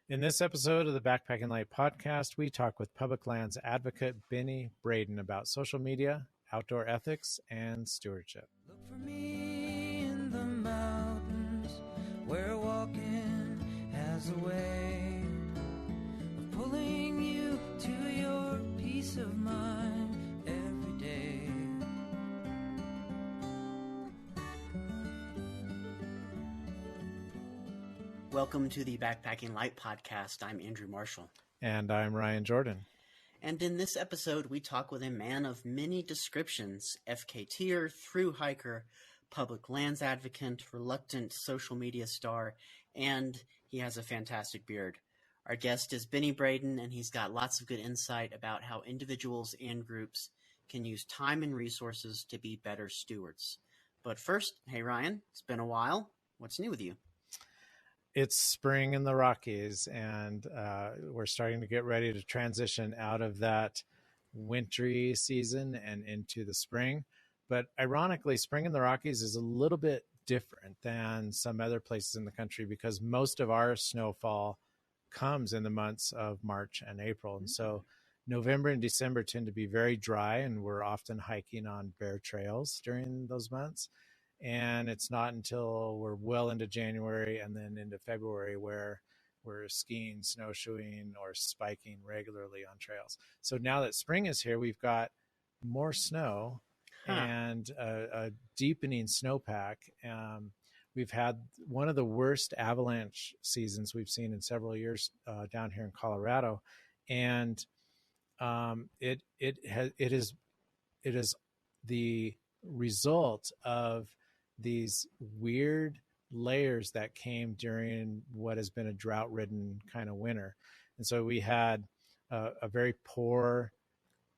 In this episode of the Backpacking Light podcast, we talk with public lands advocate Benny Braden about social media, outdoor ethics, and stewardship. Look for me in the mountains where walking has a way of pulling you to your peace of mind every day. Welcome to the Backpacking Light podcast. I'm Andrew Marshall. And I'm Ryan Jordan. And in this episode, we talk with a man of many descriptions, FKTer, thru hiker, public lands advocate, reluctant social media star, and he has a fantastic beard. Our guest is Benny Braden, and he's got lots of good insight about how individuals and groups can use time and resources to be better stewards. But first, hey Ryan, it's been a while. What's new with you? It's spring in the Rockies, and we're starting to get ready to transition out of that wintry season and into the spring. But ironically, spring in the Rockies is a little bit different than some other places in the country because most of our snowfall comes in the months of March and April. And so November and December tend to be very dry, and we're often hiking on bare trails during those months. And it's not until we're well into January and then into February where we're skiing, snowshoeing, or spiking regularly on trails. So now that spring is here, we've got more snow and a deepening snowpack. We've had one of the worst avalanche seasons we've seen in several years down here in Colorado, and it is the result of these weird layers that came during what has been a drought-ridden kind of winter. And so we had a very poor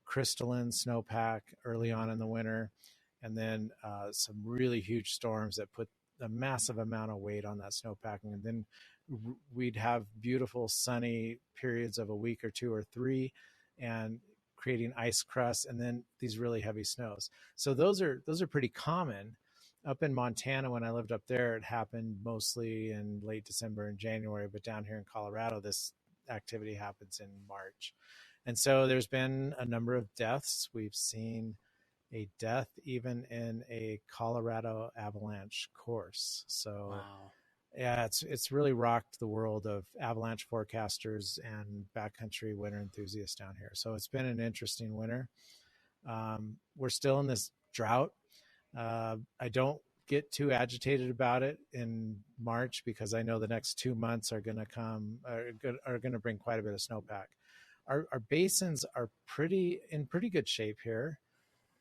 crystalline snowpack early on in the winter, and then some really huge storms that put a massive amount of weight on that snowpack. And then we'd have beautiful sunny periods of a week or two or three, and creating ice crusts, and then these really heavy snows. So those are pretty common. Up in Montana, when I lived up there, it happened mostly in late December and January, but down here in Colorado, this activity happens in March. And so there's been a number of deaths. We've seen a death even in a Colorado avalanche course. So Wow. Yeah, it's really rocked the world of avalanche forecasters and backcountry winter enthusiasts down here. So it's been an interesting winter. We're still in this drought. I don't get too agitated about it in March because I know the next 2 months are going to bring quite a bit of snowpack. Our basins are in pretty good shape here.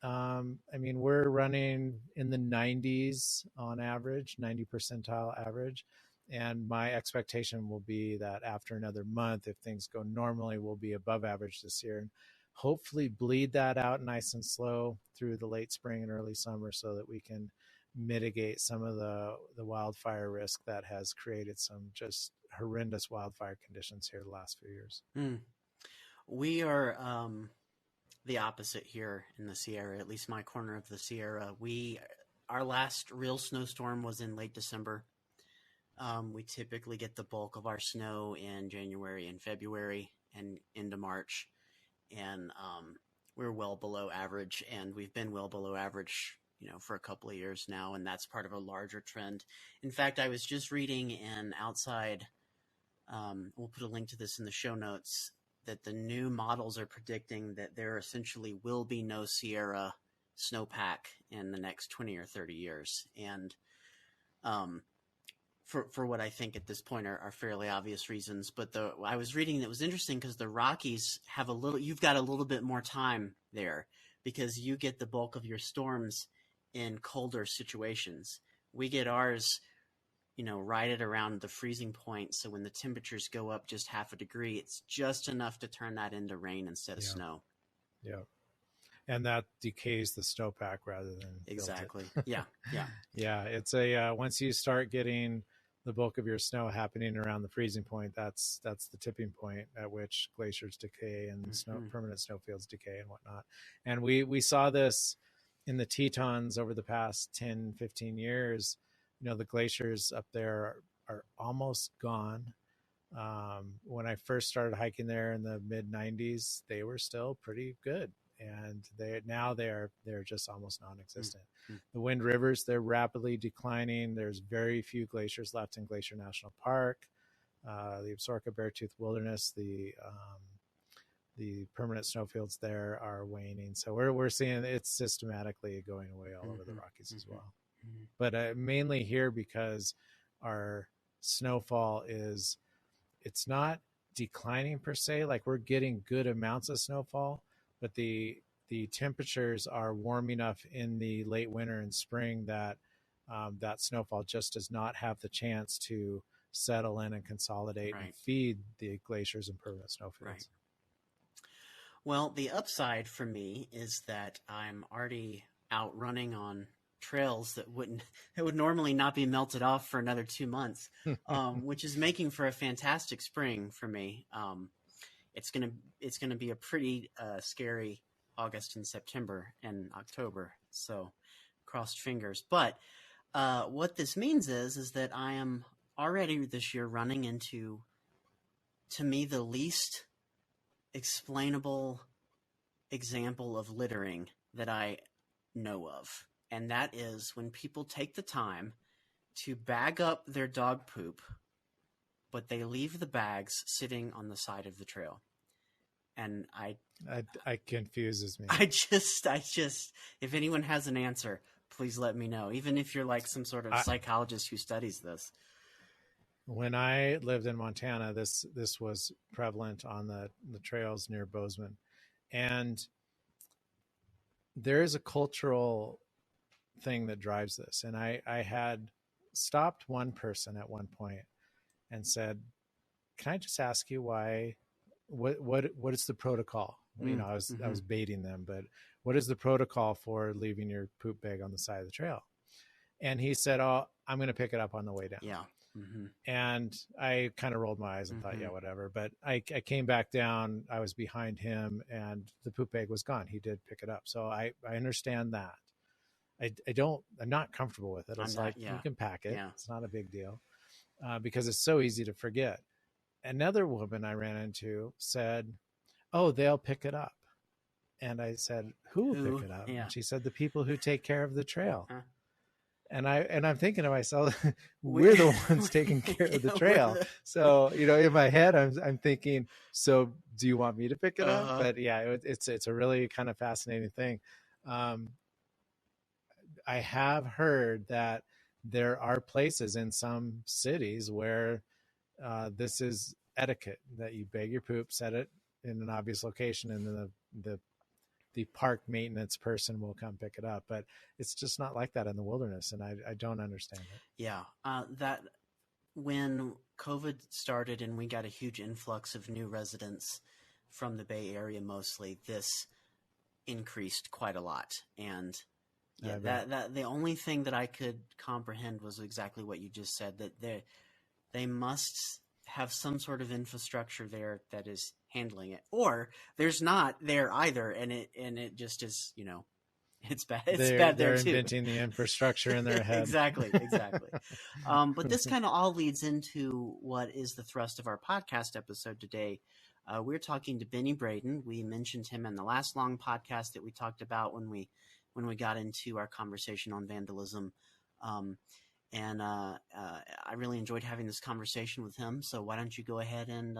I mean, we're running in the 90s on average, 90 percentile average. And my expectation will be that after another month, if things go normally, we'll be above average this year. And hopefully bleed that out nice and slow through the late spring and early summer so that we can mitigate some of the wildfire risk that has created some just horrendous wildfire conditions here the last few years. We are the opposite here in the Sierra, at least my corner of the Sierra. Our last real snowstorm was in late December. We typically get the bulk of our snow in January and February and into March. And we're well below average, and we've been well below average, for a couple of years now, and that's part of a larger trend. In fact, I was just reading in Outside, we'll put a link to this in the show notes, that the new models are predicting that there essentially will be no Sierra snowpack in the next 20 or 30 years. And for what I think at this point are fairly obvious reasons. But I was reading that was interesting because the Rockies you've got a little bit more time there because you get the bulk of your storms in colder situations. We get ours, right at around the freezing point. So when the temperatures go up just half a degree, it's just enough to turn that into rain instead of snow. Yeah. And that decays the snowpack rather than exactly. Yeah. Yeah. It's once you start getting the bulk of your snow happening around the freezing point, that's the tipping point at which glaciers decay and permanent snowfields decay and whatnot. And we saw this in the Tetons over the past 10, 15 years. The glaciers up there are almost gone. When I first started hiking there in the mid 90s, they were still pretty good. And they're just almost non-existent. Mm-hmm. The Wind Rivers, they're rapidly declining. There's very few glaciers left in Glacier National Park. The Absaroka Beartooth Wilderness, the permanent snowfields there are waning. So we're seeing it's systematically going away all over the Rockies as well. Mm-hmm. But mainly here because our snowfall it's not declining per se. Like we're getting good amounts of snowfall, but the temperatures are warm enough in the late winter and spring that that snowfall just does not have the chance to settle in and consolidate and feed the glaciers and permanent snowfields. Right. Well, the upside for me is that I'm already out running on trails that would normally not be melted off for another 2 months, which is making for a fantastic spring for me. It's gonna be a pretty scary August and September and October. So crossed fingers. But what this means is that I am already this year running into, to me, the least explainable example of littering that I know of. And that is when people take the time to bag up their dog poop, but they leave the bags sitting on the side of the trail. And I confuses me. I just, if anyone has an answer, please let me know. Even if you're like some sort of psychologist who studies this. When I lived in Montana, this was prevalent on the trails near Bozeman. And there is a cultural thing that drives this. And I had stopped one person at one point and said, can I just ask you why, what is the protocol? You know, I was baiting them, but what is the protocol for leaving your poop bag on the side of the trail? And he said, oh, I'm going to pick it up on the way down. Yeah. And I kind of rolled my eyes and thought, yeah, whatever. But I came back down, I was behind him and the poop bag was gone. He did pick it up. So I understand that. I'm not comfortable with it. It's you can pack it. Yeah. It's not a big deal because it's so easy to forget. Another woman I ran into said, oh, they'll pick it up. And I said, who will pick it up? Yeah. And she said, the people who take care of the trail. And I'm thinking to myself, we're the ones taking care of the trail. So, you know, in my head, I'm thinking, so do you want me to pick it up? But yeah, it's a really kind of fascinating thing. I have heard that there are places in some cities where this is etiquette, that you bag your poop, set it in an obvious location, and then the park maintenance person will come pick it up. But it's just not like that in the wilderness, and I don't understand it. Yeah, that when COVID started and we got a huge influx of new residents from the Bay Area mostly, this increased quite a lot. And yeah, that the only thing that I could comprehend was exactly what you just said, that they must have some sort of infrastructure there that is handling it, or there's not there either, and it just is, you know, it's bad. It's bad there too. They're inventing the infrastructure in their head. Exactly. But this kind of all leads into what is the thrust of our podcast episode today. We're talking to Benny Braden. We mentioned him in the last long podcast that we talked about when we got into our conversation on vandalism. And I really enjoyed having this conversation with him. So why don't you go ahead and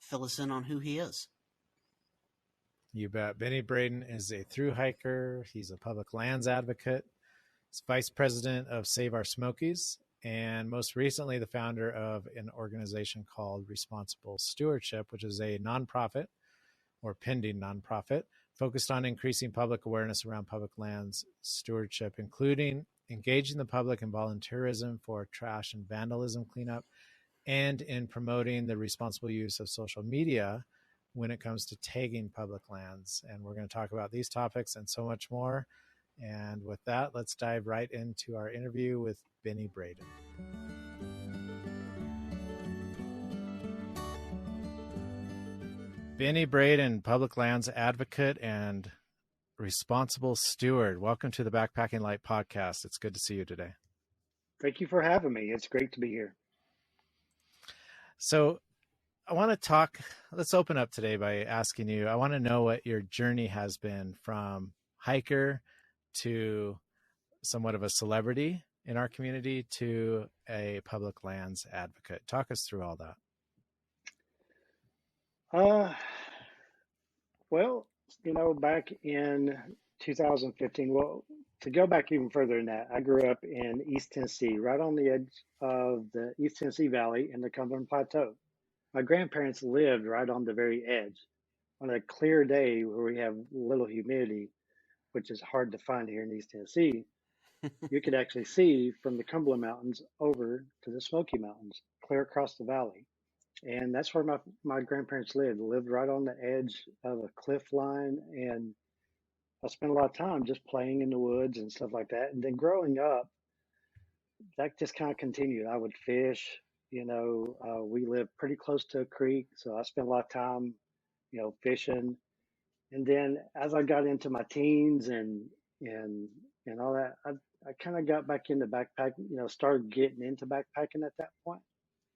fill us in on who he is? You bet. Benny Braden is a thru hiker. He's a public lands advocate. He's vice president of Save Our Smokies, and most recently the founder of an organization called Responsible Stewardship, which is a nonprofit or pending nonprofit focused on increasing public awareness around public lands stewardship, including engaging the public in volunteerism for trash and vandalism cleanup, and in promoting the responsible use of social media when it comes to tagging public lands. And we're going to talk about these topics and so much more. And with that, let's dive right into our interview with Benny Braden. Benny Braden, public lands advocate and responsible steward. Welcome to the Backpacking Light podcast. It's good to see you today. Thank you for having me. It's great to be here. So I want to talk. Let's open up today by asking you. I want to know what your journey has been from hiker to somewhat of a celebrity in our community to a public lands advocate. Talk us through all that. Uh, well, back in 2015, well, to go back even further than that, I grew up in East Tennessee, right on the edge of the East Tennessee Valley in the Cumberland Plateau. My grandparents lived right on the very edge. On a clear day where we have little humidity, which is hard to find here in East Tennessee, you could actually see from the Cumberland Mountains over to the Smoky Mountains, clear across the valley. And that's where my grandparents lived right on the edge of a cliff line. And I spent a lot of time just playing in the woods and stuff like that. And then growing up, that just kind of continued. I would fish, we lived pretty close to a creek. So I spent a lot of time, fishing. And then as I got into my teens and, and all that, I kind of got back into backpacking, started getting into backpacking at that point.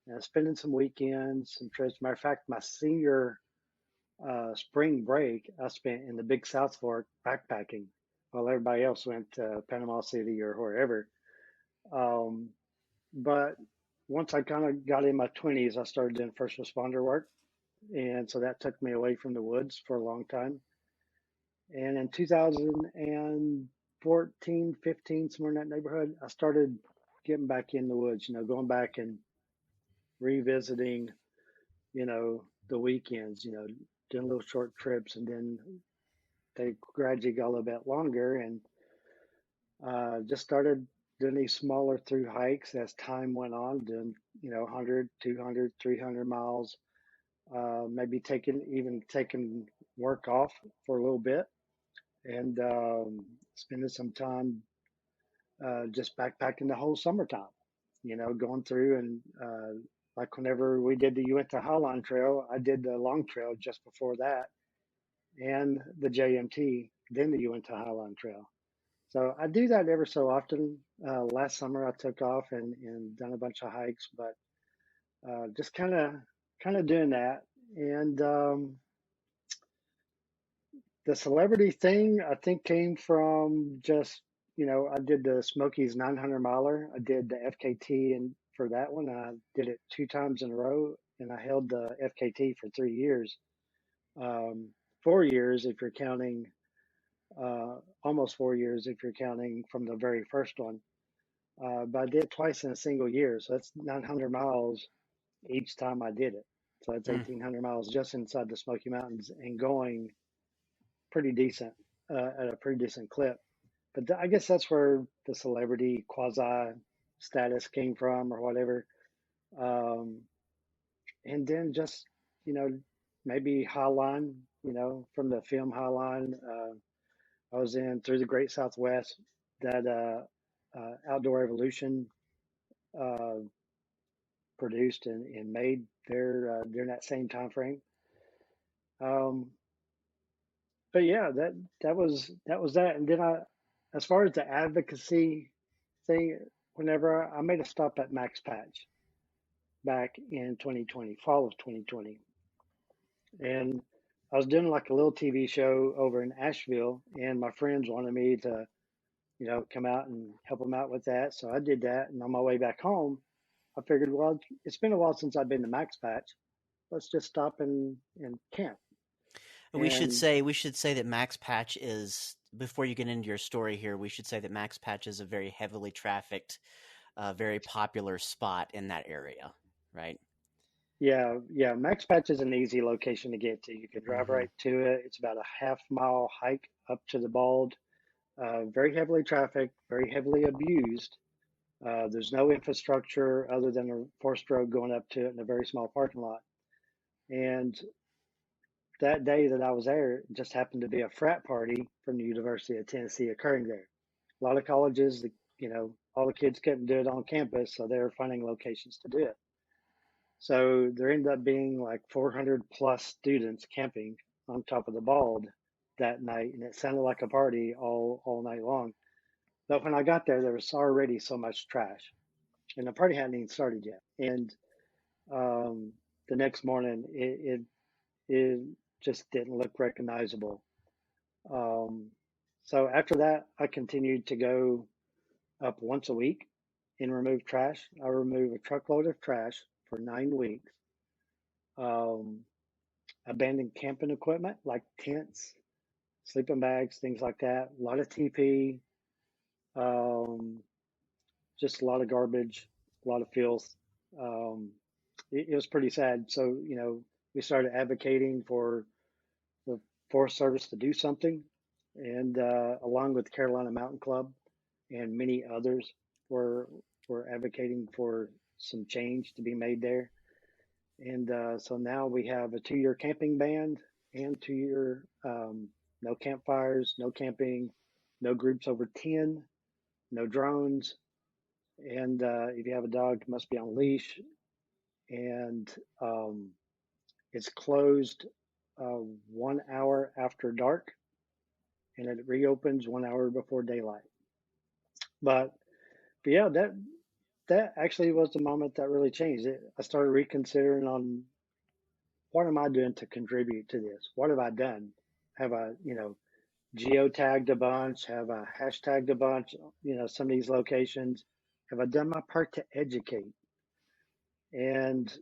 And spending some weekends, some trips. Matter of fact, my senior spring break, I spent in the Big South Fork backpacking while everybody else went to Panama City or wherever. Um, but once I kind of got in my 20s, I started doing first responder work. And so that took me away from the woods for a long time. And in 2014, 15, somewhere in that neighborhood, I started getting back in the woods, going back and revisiting, the weekends, doing little short trips, and then they gradually got a little bit longer, and just started doing these smaller through hikes as time went on, doing, 100, 200, 300 miles, maybe taking work off for a little bit, and spending some time just backpacking the whole summertime, going through and like whenever we did the Uinta Highline Trail, I did the long trail just before that and the JMT, then the Uinta Highline Trail. So I do that ever so often. Last summer I took off and done a bunch of hikes, but just kind of doing that. And the celebrity thing I think came from just, I did the Smokies 900 miler. I did the FKT and for that one, I did it 2 times in a row and I held the FKT for 3 years. 4 years if you're counting, almost 4 years if you're counting from the very first one. But I did it twice in a single year. So that's 900 miles each time I did it. So that's 1,800 miles just inside the Smoky Mountains and going pretty decent, at a pretty decent clip. But I guess that's where the celebrity quasi status came from or whatever. Um, and then just, you know, maybe Highline, from the film Highline. I was in Through the Great Southwest, that Outdoor Evolution uh, produced and made there during that same time frame. Um, but yeah, that was that. And then as far as the advocacy thing, whenever I made a stop at Max Patch back in 2020, fall of 2020, and I was doing like a little TV show over in Asheville, and my friends wanted me to, come out and help them out with that. So I did that, and on my way back home, I figured, well, it's been a while since I've been to Max Patch. Let's just stop and camp. We should say that Max Patch is, before you get into your story here, we should say that Max Patch is a very heavily trafficked, very popular spot in that area, right? Yeah, yeah. Max Patch is an easy location to get to. You can drive Mm-hmm. right to it. It's about a half-mile hike up to the bald. Very heavily trafficked, very heavily abused. There's no infrastructure other than a forced road going up to it and a very small parking lot. And that day that I was there, it just happened to be a frat party from the University of Tennessee occurring there. A lot of colleges, all the kids couldn't do it on campus, so they were finding locations to do it. So there ended up being like 400 plus students camping on top of the bald that night, and it sounded like a party all night long. But when I got there, there was already so much trash, and the party hadn't even started yet. And um, the next morning, it just didn't look recognizable. Um, so after that, I continued to go up once a week and remove trash. I remove a truckload of trash for 9 weeks. Um, Abandoned camping equipment like tents, sleeping bags, things like that. A lot of TP, um, just a lot of garbage, a lot of filth. Um, it was pretty sad. So, we started advocating for the Forest Service to do something, and along with Carolina Mountain Club and many others, were were advocating for some change to be made there. And so now we have a 2-year camping ban and 2-year no campfires, no camping, no groups over 10, no drones, and if you have a dog, it must be on leash. And it's closed 1 hour after dark, and it reopens 1 hour before daylight. But, but yeah, that actually was the moment that really changed it. I started reconsidering on what am I doing to contribute to this? What have I done? Have I, geotagged a bunch? Have I hashtagged a bunch? Some of these locations. Have I done my part to educate? And,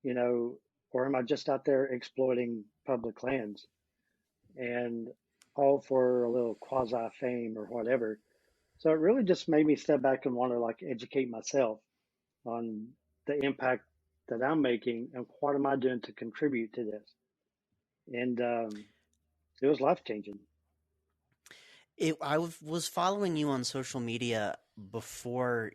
you know, or am I just out there exploiting public lands and all for a little quasi fame or whatever? So it really just made me step back and want to like educate myself on the impact that I'm making and what am I doing to contribute to this. And it was life changing. Was following you on social media before.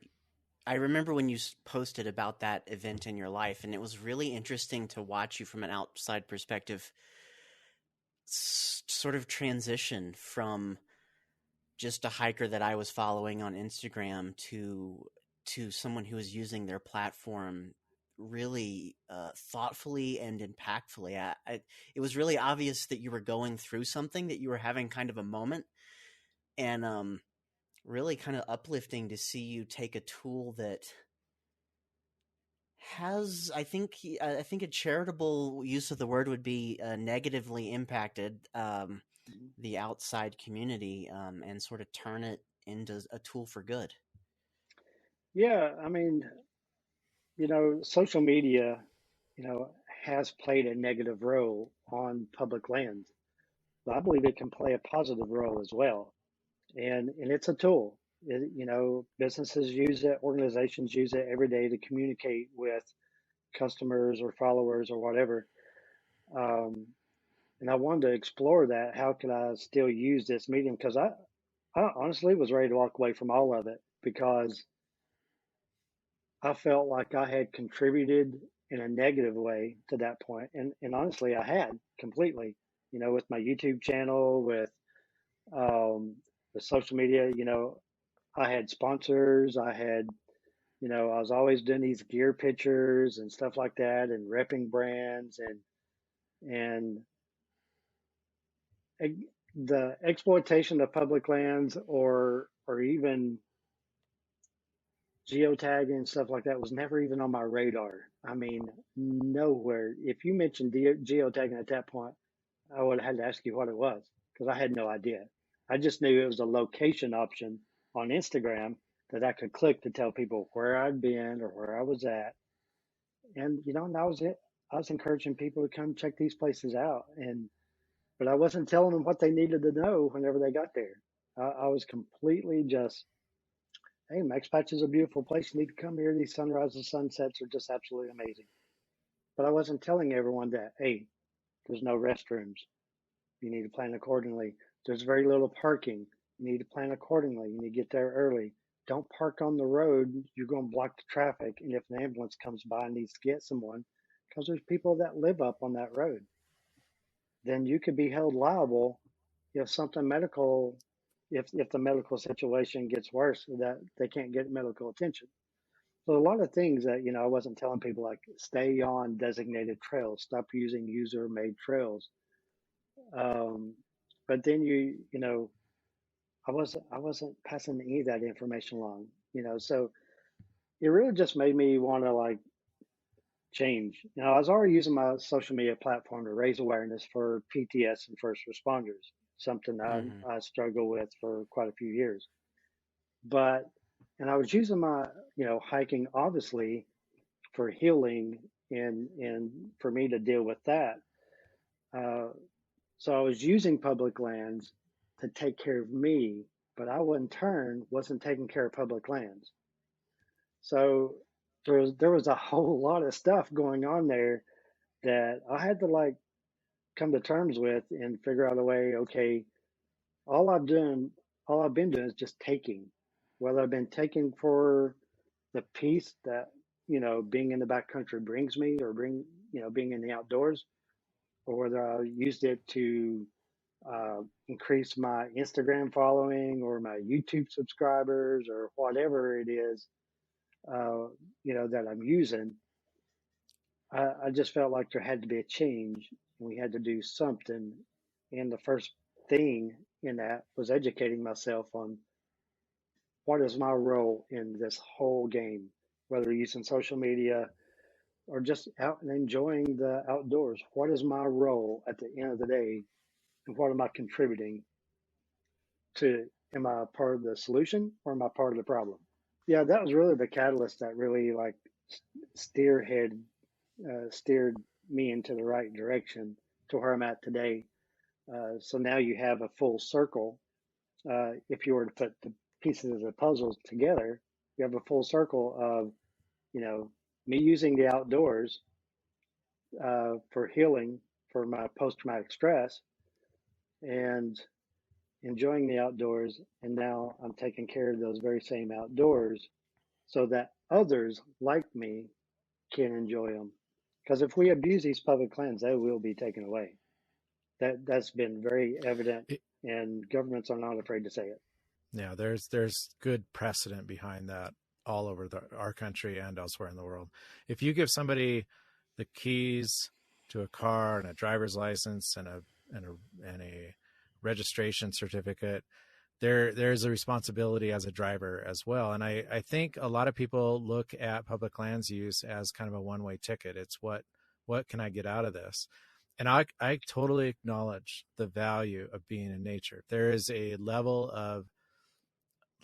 I remember when you posted about that event in your life, and it was really interesting to watch you from an outside perspective sort of transition from just a hiker that I was following on Instagram to someone who was using their platform really thoughtfully and impactfully. It was really obvious that you were going through something, that you were having kind of a moment, and really kind of uplifting to see you take a tool that has, I think a charitable use of the word would be negatively impacted the outside community, and sort of turn it into a tool for good. Yeah, I mean, social media, has played a negative role on public lands, but I believe it can play a positive role as well. And it's a tool. Businesses use it, organizations use it every day to communicate with customers or followers or whatever. Um, and I wanted to explore that. How could I still use this medium? Because I honestly was ready to walk away from all of it because I felt like I had contributed in a negative way to that point. And honestly, I had completely, with my YouTube channel, um, with social media, I had sponsors. I was always doing these gear pictures and stuff like that and repping brands and the exploitation of public lands or even geotagging and stuff like that was never even on my radar. I mean, nowhere. If you mentioned geotagging at that point, I would have had to ask you what it was because I had no idea. I just knew it was a location option on Instagram that I could click to tell people where I'd been or where I was at. And, and that was it. I was encouraging people to come check these places out. But I wasn't telling them what they needed to know whenever they got there. I was completely just, hey, Max Patch is a beautiful place. You need to come here. These sunrises, sunsets are just absolutely amazing. But I wasn't telling everyone that, hey, there's no restrooms. You need to plan accordingly. There's very little parking. You need to plan accordingly. You need to get there early. Don't park on the road. You're going to block the traffic. And if an ambulance comes by and needs to get someone, because there's people that live up on that road, then you could be held liable if something medical, if the medical situation gets worse, that they can't get medical attention. So a lot of things that, I wasn't telling people, like stay on designated trails, stop using user made trails. Um, but then I wasn't passing any of that information along, so it really just made me want to like change. I was already using my social media platform to raise awareness for PTS and first responders, something Mm-hmm. I struggled with for quite a few years. But, and I was using my, hiking obviously for healing and for me to deal with that. Uh, so I was using public lands to take care of me, but I, in turn, wasn't taking care of public lands. So there was a whole lot of stuff going on there that I had to like come to terms with and figure out a way. Okay, all I've done, all I've been doing is just taking. Whether I've been taking for the peace that being in the backcountry brings me, or being in the outdoors, or whether I used it to increase my Instagram following or my YouTube subscribers or whatever it is, uh, that I'm using. I just felt like there had to be a change. We had to do something. And the first thing in that was educating myself on what is my role in this whole game, whether using social media or just out and enjoying the outdoors. What is my role at the end of the day? And what am I contributing to? Am I part of the solution or am I part of the problem? Yeah, that was really the catalyst that really like steerhead steered me into the right direction to where I'm at today. So now you have a full circle. If you were to put the pieces of the puzzles together, you have a full circle of, you know, me using the outdoors for healing for my post traumatic stress and enjoying the outdoors. And now I'm taking care of those very same outdoors so that others like me can enjoy them. Because if we abuse these public lands, they will be taken away. That's been very evident, It, and governments are not afraid to say it. yeah, there's good precedent behind that all over our country and elsewhere in the world. If you give somebody the keys to a car and a driver's license and a registration certificate, there's a responsibility as a driver as well. And I think a lot of people look at public lands use as kind of a one-way ticket. It's what can I get out of this? And I totally acknowledge the value of being in nature. There is a level of,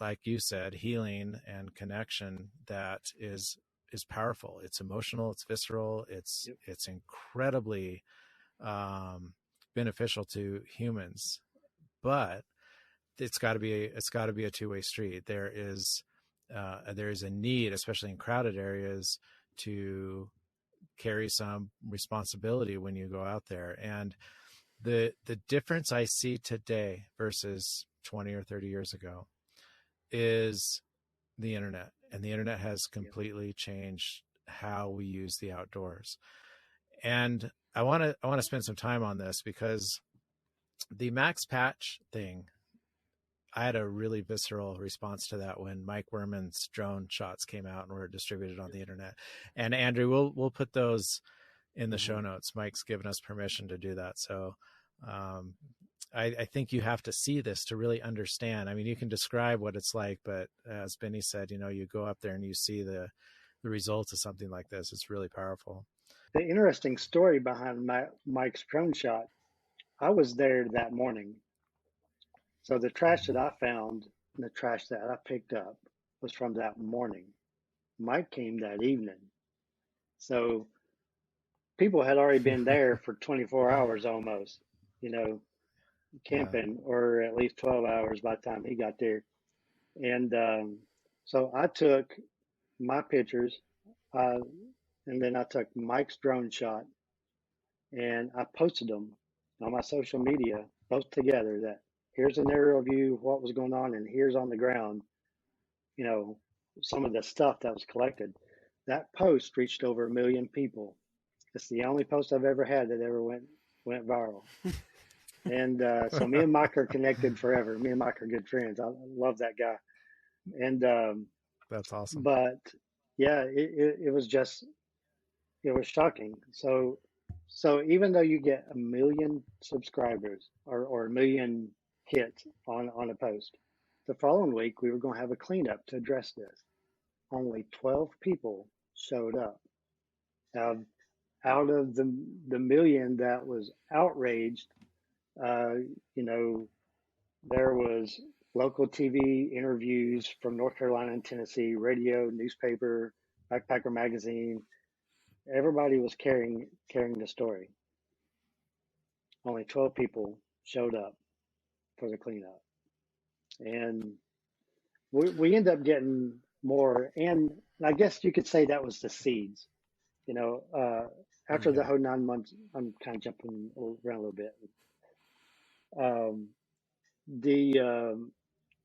like you said, healing and connection that is powerful. It's emotional, it's visceral, Yep. it's incredibly beneficial to humans. But it's got to be a two-way street. There is a need, especially in crowded areas, to carry some responsibility when you go out there. And the difference I see today versus 20 or 30 years ago is the internet. And the internet has completely changed how we use the outdoors. And I want to spend some time on this because the max patch thing, I had a really visceral response to that when Mike Werman's drone shots came out and were distributed on the internet. And Andrew, we'll put those in the show notes. Mike's given us permission to do that. So I think you have to see this to really understand. I mean, you can describe what it's like, but as Benny said, you go up there and you see the results of something like this. It's really powerful. The interesting story behind Mike's drone shot, I was there that morning. So the trash that I found, the trash that I picked up, was from that morning. Mike came that evening. So people had already been there for 24 hours almost, you know, Yeah. camping, or at least 12 hours by the time he got there. And so I took my pictures, uh, and then I took Mike's drone shot and I posted them on my social media, both together. That here's an aerial view of what was going on, and here's on the ground, you know, some of the stuff that was collected. That post reached over 1 million people. It's the only post I've ever had that ever went viral. And so me and Mike are connected forever. Me and Mike are good friends. I love that guy. And That's awesome. but yeah, it was just, it was shocking. So even though you get 1 million subscribers or 1 million hits on a post, the following week we were going to have a cleanup to address this. Only 12 people showed up. Uh, out of the million that was outraged, uh, you know, there was local TV interviews from North Carolina and Tennessee, radio, newspaper, Backpacker magazine. Everybody was carrying the story. Only 12 people showed up for the cleanup, and we end up getting more. And I guess you could say that was the seeds. You know, after the Okay. whole 9 months, I'm kind of jumping around a little bit. Um, the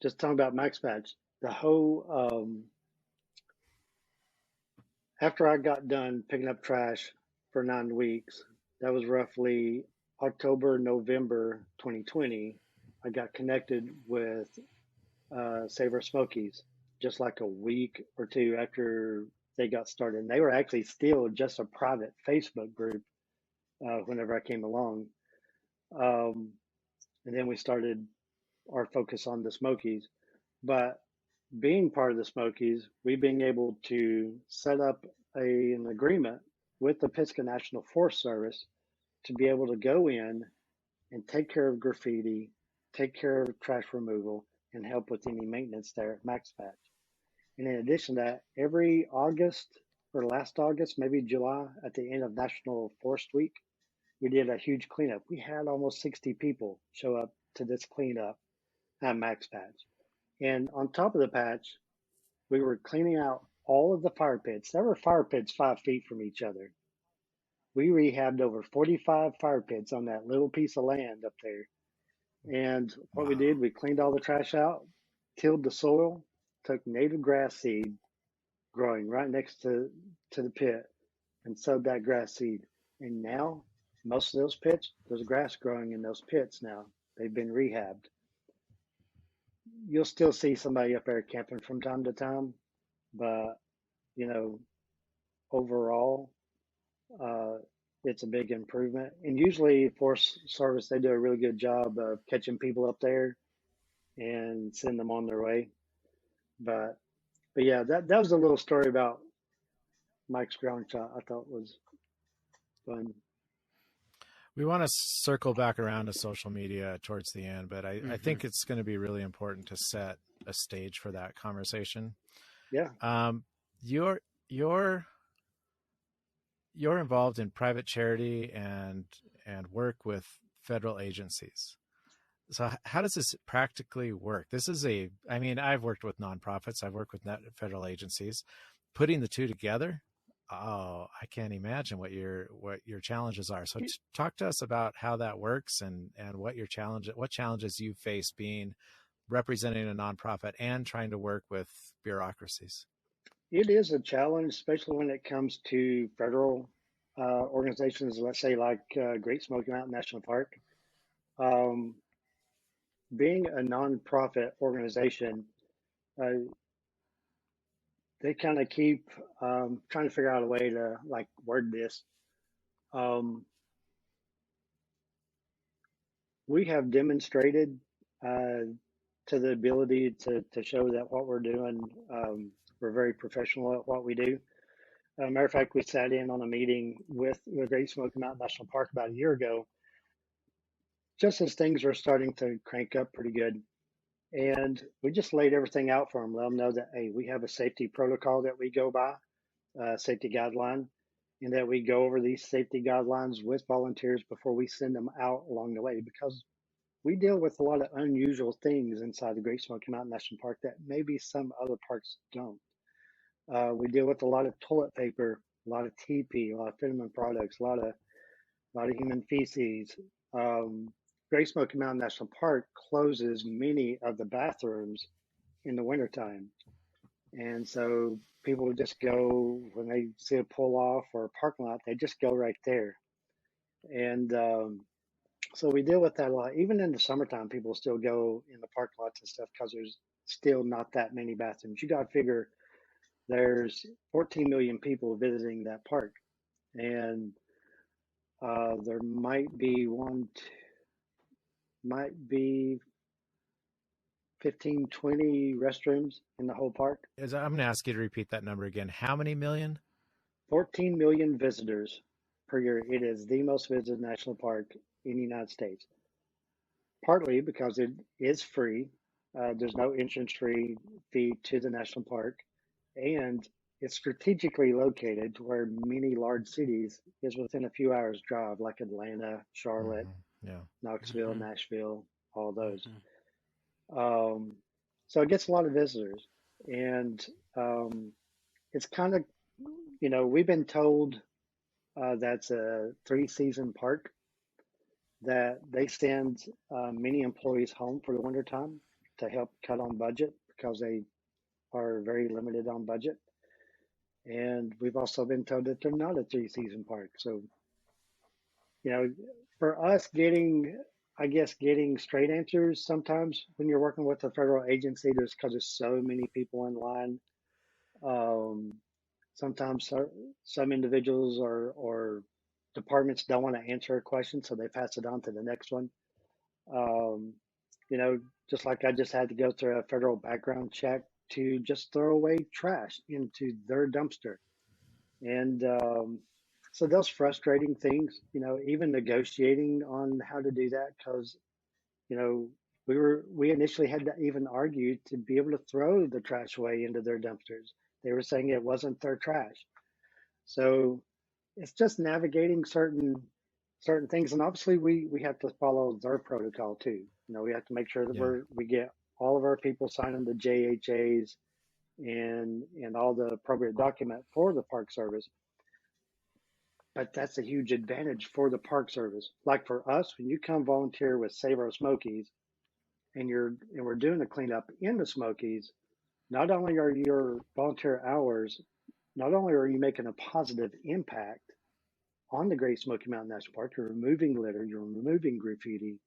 just talking about Max Patch, the whole after I got done picking up trash for 9 weeks, that was roughly October, November 2020. I got connected with Save Our Smokies just like a week or two after they got started. And they were actually still just a private Facebook group whenever I came along. Um, and then we started our focus on the Smokies. But being part of the Smokies, we being able to set up an agreement with the Pisgah National Forest Service to be able to go in and take care of graffiti, take care of trash removal, and help with any maintenance there at Max Patch. And in addition to that, every August or last August, maybe July, at the end of National Forest Week, we did a huge cleanup. We had almost 60 people show up to this cleanup at Max Patch. And on top of the patch, we were cleaning out all of the fire pits. There were fire pits 5 feet from each other. We rehabbed over 45 fire pits on that little piece of land up there. And what we Wow. did, we cleaned all the trash out, tilled the soil, took native grass seed growing right next to the pit and sowed that grass seed. And now most of those pits, there's grass growing in those pits now. They've been rehabbed. You'll still see somebody up there camping from time to time, but you know, overall, uh, it's a big improvement. And usually, Forest Service they do a really good job of catching people up there and send them on their way. But but yeah, that was a little story about Mike's ground shot. I thought was fun. We want to circle back around to social media towards the end, but I Mm-hmm. think it's going to be really important to set a stage for that conversation. Yeah, Um, you're you're you're involved in private charity and work with federal agencies. So how does this practically work? This is I mean, I've worked with nonprofits, I've worked with federal agencies. Putting the two together, oh, I can't imagine what your challenges are. So talk to us about how that works and what challenges you face being representing a nonprofit and trying to work with bureaucracies. it is a challenge, especially when it comes to federal organizations. Let's say like Great Smoky Mountain National Park. Um, Being a nonprofit organization, uh, they kind of keep trying to figure out a way to like word this. Um, we have demonstrated uh, to the ability to show that what we're doing, we're very professional at what we do. Matter of fact, we sat in on a meeting with the Great Smoky Mountain National Park about a year ago, just as things were starting to crank up pretty good. And we just laid everything out for them, let them know that, hey, we have a safety protocol that we go by, safety guideline, and that we go over these safety guidelines with volunteers before we send them out along the way because we deal with a lot of unusual things inside the Great Smoky Mountain National Park that maybe some other parks don't. We deal with a lot of toilet paper, a lot of TP, a lot of vitamin products, a lot of human feces. Um, Great Smoky Mountain National Park closes many of the bathrooms in the wintertime. And so people just go when they see a pull off or a parking lot, they just go right there. And so we deal with that a lot. Even in the summertime, people still go in the parking lots and stuff because there's still not that many bathrooms. You got to figure there's 14 million people visiting that park. And there might be 15, 20 restrooms in the whole park. I'm going to ask you to repeat that number again. How many million? 14 million visitors per year. It is the most visited national park in the United States, partly because it is free. There's no entrance fee to the national park, and it's strategically located to where many large cities is within a few hours drive, like Atlanta, Charlotte, Yeah. Knoxville, Mm-hmm. Nashville, all those. Mm-hmm. Um, so it gets a lot of visitors, and it's kind of, we've been told that's a 3-season park, that they send many employees home for the wintertime to help cut on budget because they are very limited on budget. And we've also been told that they're not a 3-season park. So, you know, for us I guess, getting straight answers sometimes when you're working with a federal agency, there's because there's so many people in line. Um, Sometimes some individuals or departments don't want to answer a question, so they pass it on to the next one. Um, you know, just like I just had to go through a federal background check to just throw away trash into their dumpster. And so those frustrating things, even negotiating on how to do that, because, you know, we initially had to even argue to be able to throw the trash away into their dumpsters. They were saying it wasn't their trash. So it's just navigating certain things, and obviously we have to follow their protocol too. We have to make sure that Yeah. we get all of our people signing the JHAs and all the appropriate document for the Park Service. But that's a huge advantage for the Park Service. Like for us, when you come volunteer with Save Our Smokies, and we're doing the cleanup in the Smokies, not only are your volunteer hours, not only are you making a positive impact on the Great Smoky Mountain National Park, you're removing litter, you're removing graffiti,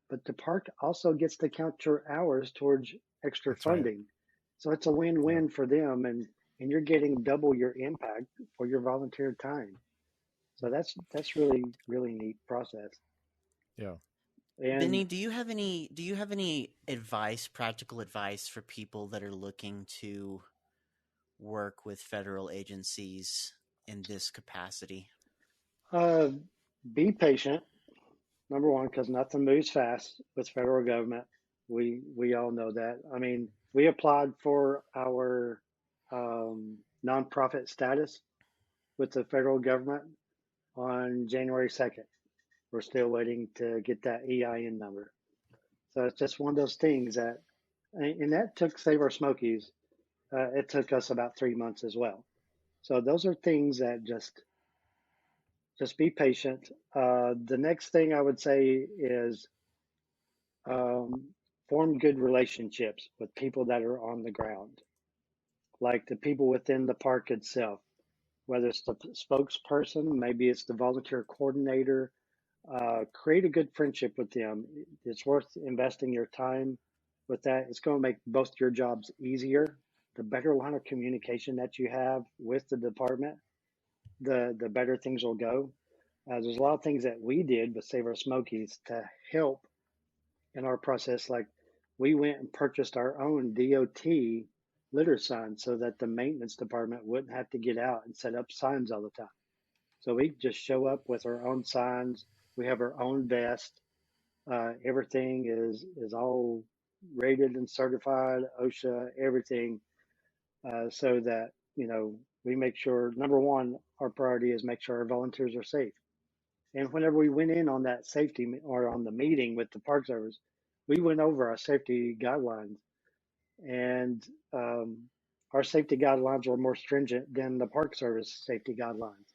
but the park also gets to count your hours towards extra That's right. funding. So it's a Yeah. win-win for them, and you're getting double your impact for your volunteer time. So that's really really neat process. Yeah. Benny, And do you have any advice, practical advice for people that are looking to work with federal agencies in this capacity? uh, be patient, number one, because nothing moves fast with federal government. We all know that. I mean, we applied for our nonprofit status with the federal government on January 2nd. We're still waiting to get that EIN number. So it's just one of those things and that took Save Our Smokies. It took us about 3 months as well. So those are things that just be patient. The next thing I would say is um, form good relationships with people that are on the ground, like the people within the park itself, whether it's the spokesperson, maybe it's the volunteer coordinator. Create a good friendship with them. It's worth investing your time with that. It's going to make both your jobs easier. The better line of communication that you have with the department, the better things will go. There's a lot of things that we did with Save Our Smokies to help in our process. Like we went and purchased our own DOT litter signs so that the maintenance department wouldn't have to get out and set up signs all the time. So we just show up with our own signs. We have our own vest. Everything is all rated and certified, OSHA, everything, so that we make sure, number one, our priority is make sure our volunteers are safe. And whenever we went in on that safety or on the meeting with the Park Service, we went over our safety guidelines, and our safety guidelines were more stringent than the Park Service safety guidelines.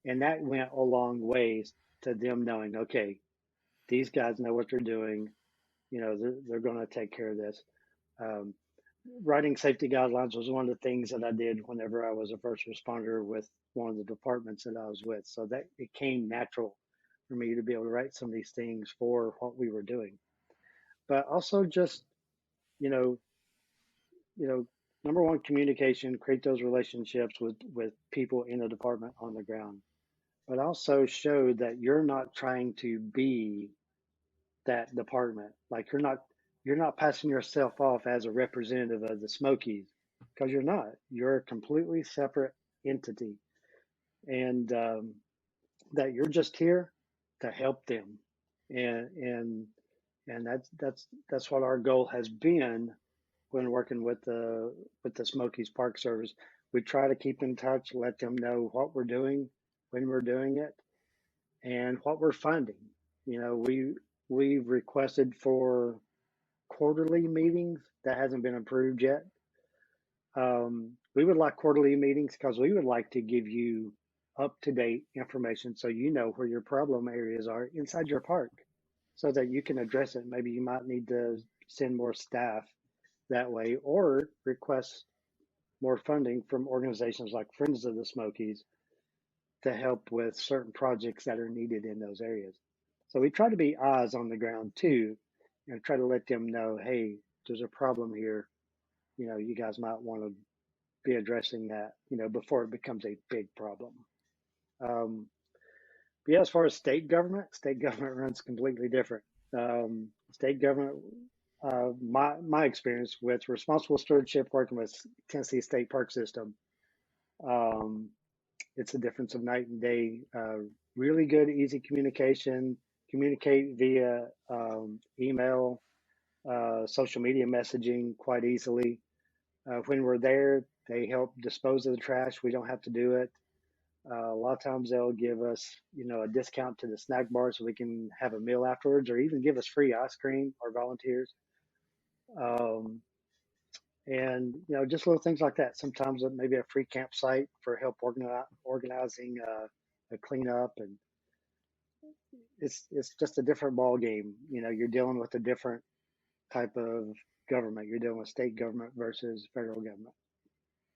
And that went a long ways to them knowing, okay, these guys know what they're doing. They're going to take care of this. Um, Writing safety guidelines was one of the things that I did whenever I was a first responder with one of the departments that I was with. So that it came natural for me to be able to write some of these things for what we were doing. But also just, you know, you know, number one, communication, create those relationships with people in the department on the ground, but also show that you're not trying to be that department. Like you're not passing yourself off as a representative of the Smokies, because you're not. You're a completely separate entity. and that you're just here to help them, and and and that's what our goal has been when working with the Smokies Park Service. We try to keep in touch, let them know what we're doing, when we're doing it, and what we're finding. You know, we've requested for quarterly meetings. That hasn't been approved yet. We would like quarterly meetings because we would like to give you up to date information so you know where your problem areas are inside your park so that you can address it. Maybe you might need to send more staff that way or request more funding from organizations like Friends of the Smokies to help with certain projects that are needed in those areas. So we try to be eyes on the ground too and try to let them know, hey, there's a problem here. You know, you guys might want to be addressing that, you know, before it becomes a big problem. Um, but yeah, as far as state government runs completely different. State government, my experience with responsible stewardship working with Tennessee State Park System, um, it's a difference of night and day. Really good, easy communication. Communicate via email, social media messaging quite easily. When we're there, they help dispose of the trash. We don't have to do it. A lot of times they'll give us, you know, a discount to the snack bar so we can have a meal afterwards, or even give us free ice cream or volunteers. Um, and you know, just little things like that. Sometimes maybe a free campsite for help organizing a cleanup, and it's just a different ball game. You know, you're dealing with a different type of government. You're dealing with state government versus federal government.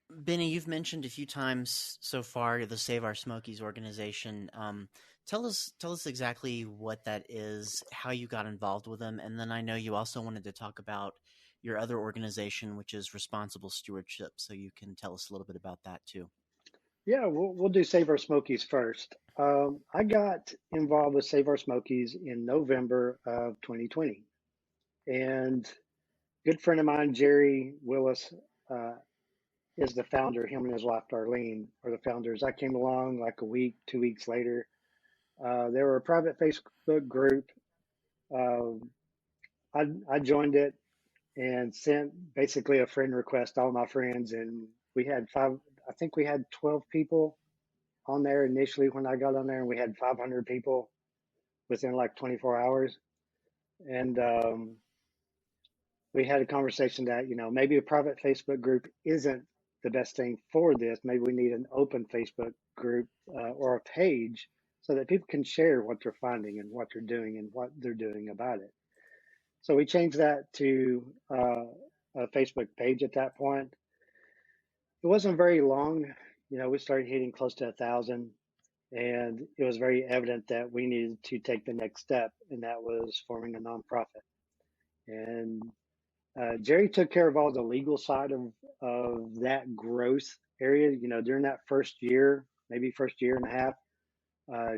Benny, you've mentioned a few times so far the Save Our Smokies organization. Tell us exactly what that is, how you got involved with them, and then I know you also wanted to talk about your other organization, which is Responsible Stewardship. So you can tell us a little bit about that too. Yeah, we'll do Save Our Smokies first. I got involved with Save Our Smokies in November of 2020, and a good friend of mine, Jerry Willis, uh, is the founder. Him and his wife Darlene are the founders. I came along like a week, 2 weeks later. They were a private Facebook group. Uh, I joined it and sent basically a friend request to all my friends, and we had five. I think we had 12 people on there initially when I got on there, and we had 500 people within like 24 hours. And we had a conversation that, you know, maybe a private Facebook group isn't the best thing for this. Maybe we need an open Facebook group or a page so that people can share what they're finding and what they're doing and what they're doing about it. So we changed that to a Facebook page at that point. It wasn't very long. You know, we started hitting close to 1,000. And it was very evident that we needed to take the next step, and that was forming a nonprofit. And Jerry took care of all the legal side of that growth area. You know, during that first year, maybe first year and a half,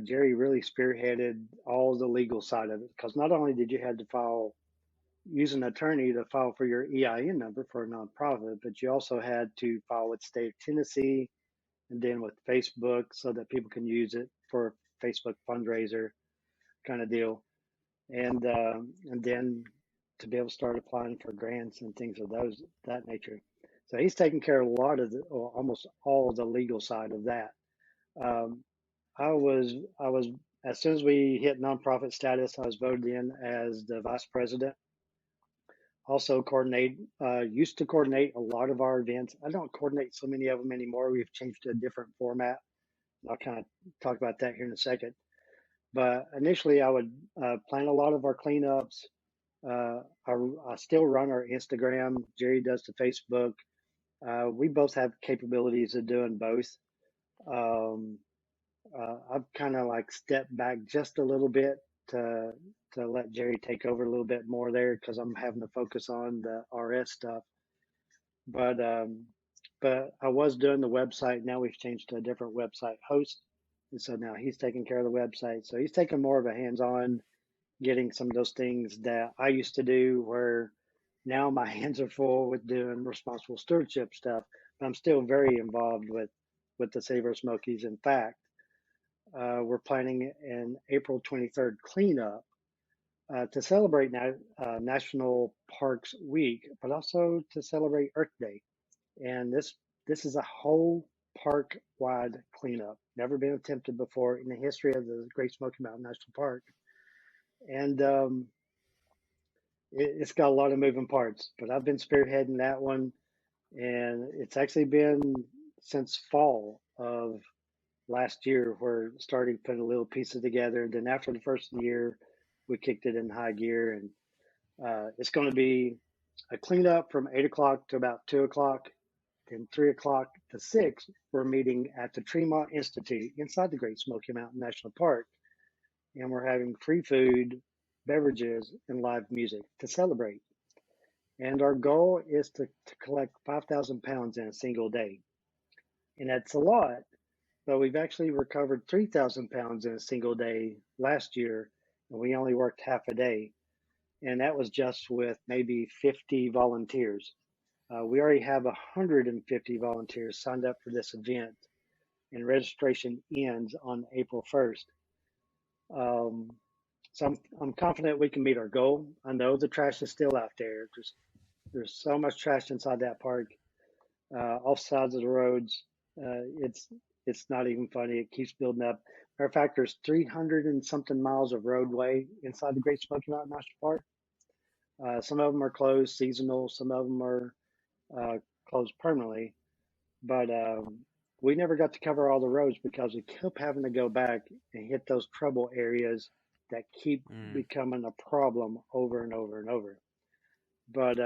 Jerry really spearheaded all the legal side of it because not only did you have to use an attorney to file for your EIN number for a nonprofit, but you also had to file with the state of Tennessee and then with Facebook so that people can use it for a Facebook fundraiser kind of deal, and then to be able to start applying for grants and things of that nature. So he's taking care of a lot of or almost all of the legal side of that. Um, I was as soon as we hit nonprofit status, I was voted in as the vice president. Also used to coordinate a lot of our events. I don't coordinate so many of them anymore. We've changed to a different format. I'll kind of talk about that here in a second. But initially, I would plan a lot of our cleanups. I still run our Instagram. Jerry does the Facebook. We both have capabilities of doing both. Um, I've kind of like stepped back just a little bit to let Jerry take over a little bit more there because I'm having to focus on the RS stuff. But but I was doing the website. Now we've changed to a different website host. And so now he's taking care of the website. So he's taking more of a hands-on getting some of those things that I used to do where now my hands are full with doing responsible stewardship stuff. But I'm still very involved with the Save Our Smokies. In fact, we're planning an April 23rd cleanup to celebrate National Parks Week, but also to celebrate Earth Day. And this is a whole park-wide cleanup. Never been attempted before in the history of the Great Smoky Mountain National Park. And it's got a lot of moving parts, but I've been spearheading that one, and it's actually been since fall of last year where started putting a little pieces together. And then after the first year, we kicked it in high gear, and it's going to be a cleanup from 8 o'clock to about 2 o'clock. Then 3 o'clock to 6, we're meeting at the Tremont Institute inside the Great Smoky Mountain National Park, and we're having free food, beverages, and live music to celebrate. And our goal is to collect 5,000 pounds in a single day. And that's a lot, but we've actually recovered 3,000 pounds in a single day last year, and we only worked half a day. And that was just with maybe 50 volunteers. We already have 150 volunteers signed up for this event, and registration ends on April 1st. So I'm confident we can meet our goal. I know the trash is still out there. There's so much trash inside that park, off sides of the roads. It's not even funny. It keeps building up. Matter of fact, there's 300 and something miles of roadway inside the Great Smoky Mountain National Park. Some of them are closed seasonal. Some of them are closed permanently. But we never got to cover all the roads because we kept having to go back and hit those trouble areas that keep becoming a problem over and over and over. But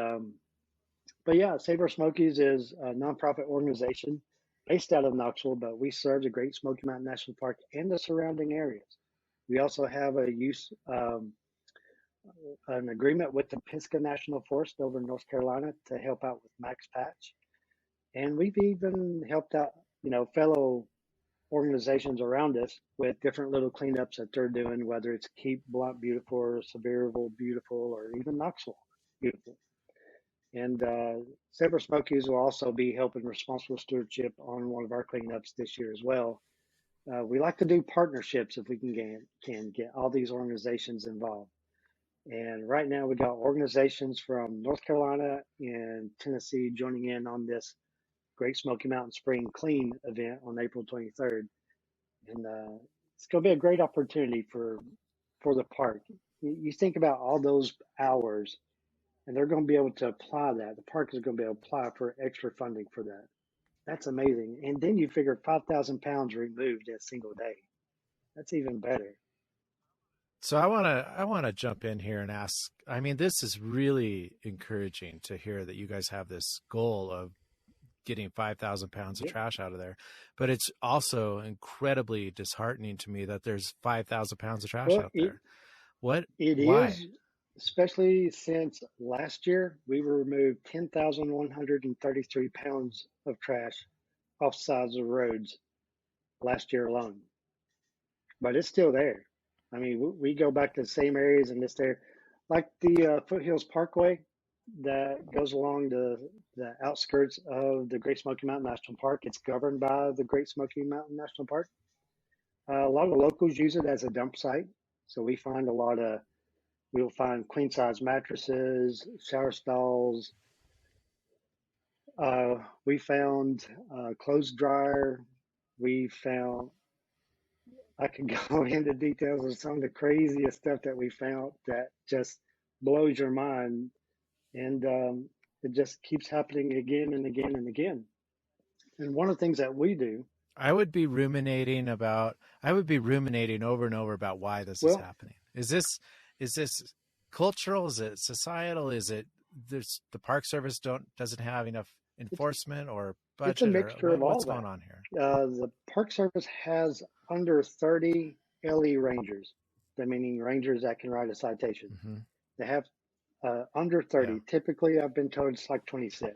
yeah, Save Our Smokies is a nonprofit organization based out of Knoxville, but we serve the Great Smoky Mountain National Park and the surrounding areas. We also have an agreement with the Pisgah National Forest over in North Carolina to help out with Max Patch. And we've even helped out, fellow organizations around us with different little cleanups that they're doing, whether it's Keep Blunt Beautiful or Sevierville Beautiful or even Knoxville Beautiful. And Save Our Smokies will also be helping Responsible Stewardship on one of our cleanups this year as well. We like to do partnerships if we can get all these organizations involved. And right now we got organizations from North Carolina and Tennessee joining in on this Great Smoky Mountain Spring Clean event on April 23rd. And it's going to be a great opportunity for the park. You think about all those hours, and they're going to be able to apply that. The park is going to be able to apply for extra funding for that. That's amazing. And then you figure 5,000 pounds removed in a single day. That's even better. So I want to jump in here and ask. I mean, this is really encouraging to hear that you guys have this goal of getting 5,000 pounds of trash out of there, but it's also incredibly disheartening to me that there's 5,000 pounds of trash out there. Why? Is, especially since last year we removed 10,133 pounds of trash off sides of roads last year alone. But it's still there. I mean, we go back to the same areas and it's there, like the Foothills Parkway that goes along the outskirts of the Great Smoky Mountain National Park. It's governed by the Great Smoky Mountain National Park. A lot of locals use it as a dump site. So we'll find queen size mattresses, shower stalls. We found a clothes dryer. I can go into details of some of the craziest stuff that we found that just blows your mind. And it just keeps happening again and again and again. And one of the things that we do, I would be ruminating over and over about why this is happening. Is this cultural? Is it societal? Is it the Park Service doesn't have enough enforcement or budget? It's a mixture of all what's going on here? The Park Service has under 30 LE rangers, meaning rangers that can write a citation. Mm-hmm. They have under 30. Yeah. Typically, I've been told it's like 26.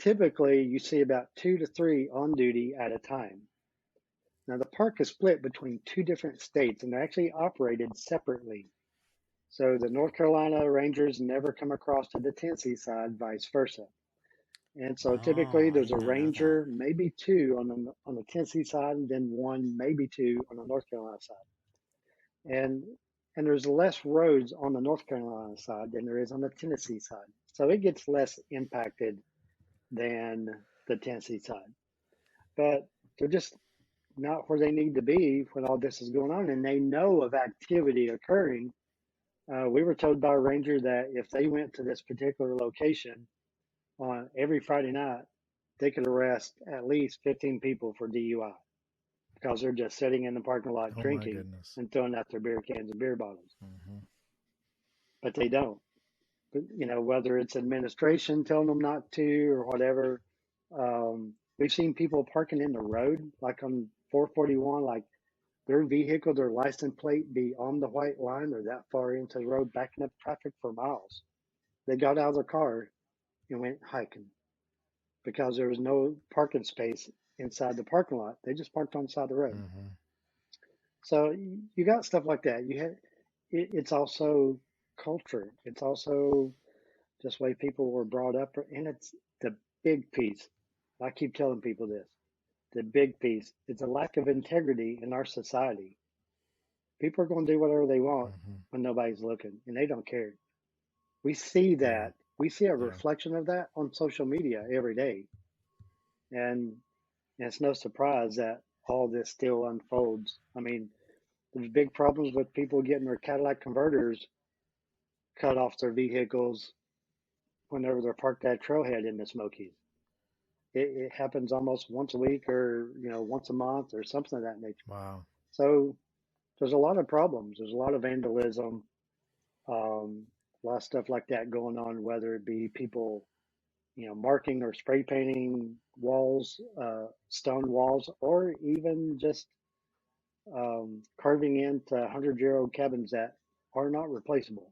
Typically, you see about 2 to 3 on duty at a time. Now, the park is split between 2 different states, and they're actually operated separately. So the North Carolina Rangers never come across to the Tennessee side, vice versa. And so typically Oh, I there's did a not know that. ranger, maybe two on the Tennessee side, and then one, maybe two on the North Carolina side. And there's less roads on the North Carolina side than there is on the Tennessee side. So it gets less impacted than the Tennessee side. But they're just not where they need to be when all this is going on, and they know of activity occurring. We were told by a ranger that if they went to this particular location on every Friday night, they could arrest at least 15 people for DUI because they're just sitting in the parking lot Oh my drinking goodness. and throwing out their beer cans and beer bottles. Hmm. But they don't. But, whether it's administration telling them not to or whatever. We've seen people parking in the road, like on 441, like their vehicle, their license plate be on the white line or that far into the road, backing up traffic for miles. They got out of their car and went hiking because there was no parking space inside the parking lot. They just parked on the side of the road. Hmm. So you got stuff like that. It's also culture. It's also just way people were brought up, and it's the big piece. I keep telling people this. The big piece is a lack of integrity in our society. People are going to do whatever they want Hmm. when nobody's looking, and they don't care. We see Yeah. that. We see a Yeah. reflection of that on social media every day, and it's no surprise that all this still unfolds. I mean, there's big problems with people getting their Cadillac converters cut off their vehicles whenever they're parked at trailhead in the Smokies. It happens almost once a week or once a month or something of that nature. Wow. So there's a lot of problems. There's a lot of vandalism, a lot of stuff like that going on. Whether it be people marking or spray painting walls, stone walls, or even just carving into 100-year-old cabins that are not replaceable.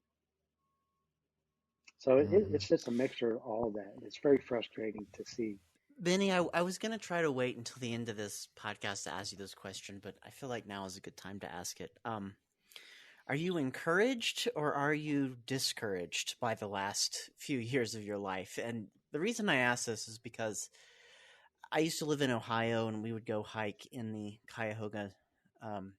So Hmm. it's just a mixture of all that. It's very frustrating to see. Benny, I was going to try to wait until the end of this podcast to ask you this question, but I feel like now is a good time to ask it. Are you encouraged or are you discouraged by the last few years of your life? And the reason I ask this is because I used to live in Ohio and we would go hike in the Cuyahoga um,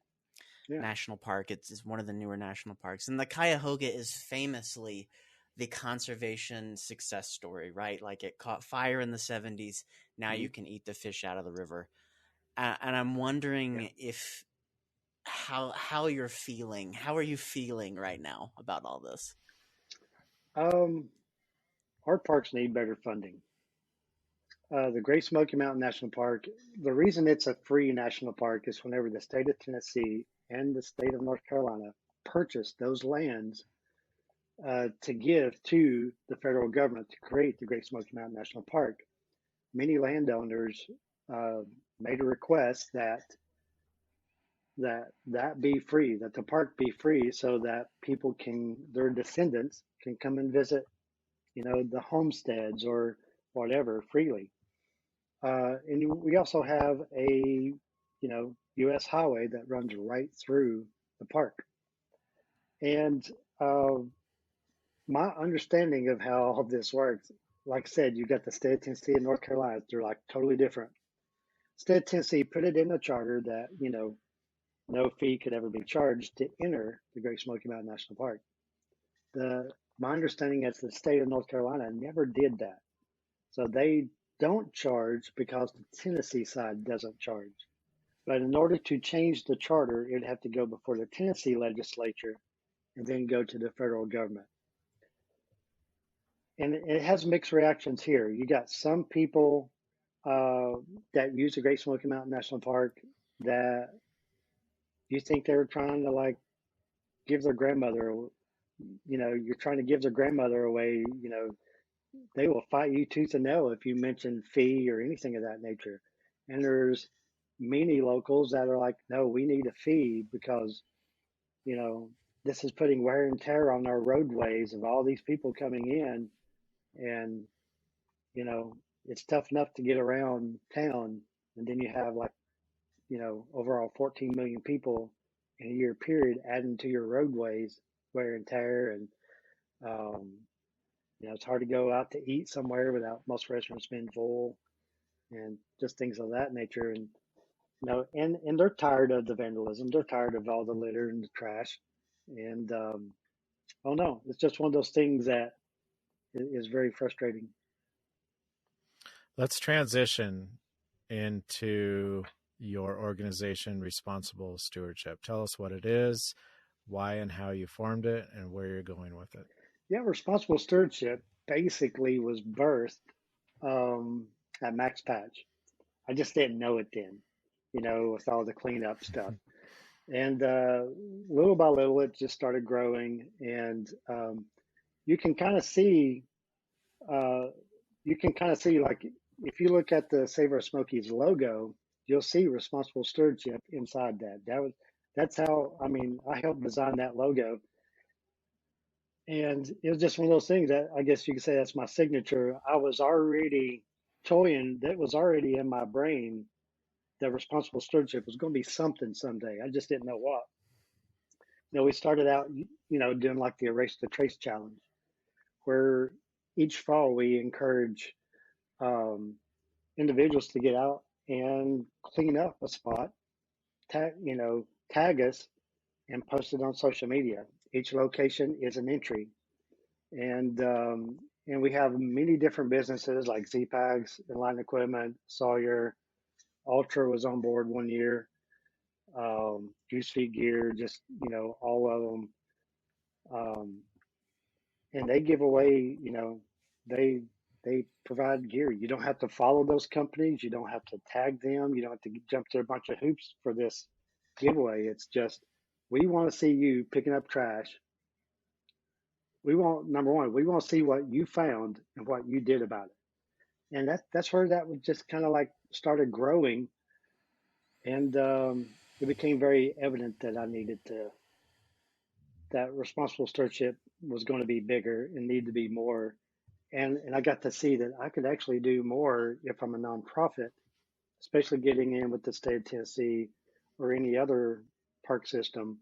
Yeah. National Park. It's one of the newer national parks. And the Cuyahoga is famously the conservation success story, right? Like it caught fire in the 70s. Now Mhm. you can eat the fish out of the river. And I'm Yeah. wondering if how you're feeling. How are you feeling right now about all this? Um, our parks need better funding. The Great Smoky Mountain National Park, the reason it's a free national park is whenever the state of Tennessee and the state of North Carolina purchased those lands to give to the federal government to create the Great Smoky Mountain National Park, many landowners uh, made a request that be free, that the park be free, so that people can, their descendants can come and visit, the homesteads or whatever freely. And we also have a, U.S. highway that runs right through the park. And uh, my understanding of how all of this works, like I said, you got the state of Tennessee and North Carolina. They're like totally different. State of Tennessee put it in a charter that, no fee could ever be charged to enter the Great Smoky Mountain National Park. My understanding is the state of North Carolina never did that. So they don't charge because the Tennessee side doesn't charge. But in order to change the charter, it'd have to go before the Tennessee legislature and then go to the federal government. And it has mixed reactions here. You got some people uh, that use the Great Smoky Mountain National Park that you think they're trying to like give their grandmother, you're trying to give their grandmother away, they will fight you tooth and nail if you mention fee or anything of that nature. And there's many locals that are like, no, we need a fee because, you know, this is putting wear and tear on our roadways of all these people coming in. And, you know, it's tough enough to get around town. And then you have like, overall 14 million people in a year period adding to your roadways, wear and tear. And, um, It's hard to go out to eat somewhere without most restaurants being full and just things of that nature. And and they're tired of the vandalism. They're tired of all the litter and the trash. And oh no, it's just one of those things that is very frustrating. Let's transition into your organization, Responsible Stewardship. Tell us what it is, why and how you formed it, and where you're going with it. Yeah, Responsible Stewardship basically was birthed at Max Patch. I just didn't know it then, with all the cleanup stuff. And little by little, it just started growing. And you can kind of see, like, if you look at the Save Our Smokies logo, you'll see Responsible Stewardship inside that. That's how, I helped design that logo. And it was just one of those things that I guess you could say that's my signature. I was already toying, that was already in my brain, that Responsible Stewardship was going to be something someday. I just didn't know what. We started out, doing like the Erase the Trace challenge, where each fall we encourage individuals to get out and clean up a spot, tag us and post it on social media. Each location is an entry. And we have many different businesses like Z-Pags, Inline Equipment, Sawyer, Ultra was on board one year, Juice Feed Gear, just, all of them. And they give away, they provide gear. You don't have to follow those companies. You don't have to tag them. You don't have to jump through a bunch of hoops for this giveaway. It's just, we want to see you picking up trash. Number one, we want to see what you found and what you did about it. And that's where that was just kind of like started growing. And it became very evident that that Responsible Stewardship was going to be bigger and need to be more. And I got to see that I could actually do more if I'm a nonprofit, especially getting in with the state of Tennessee or any other park system.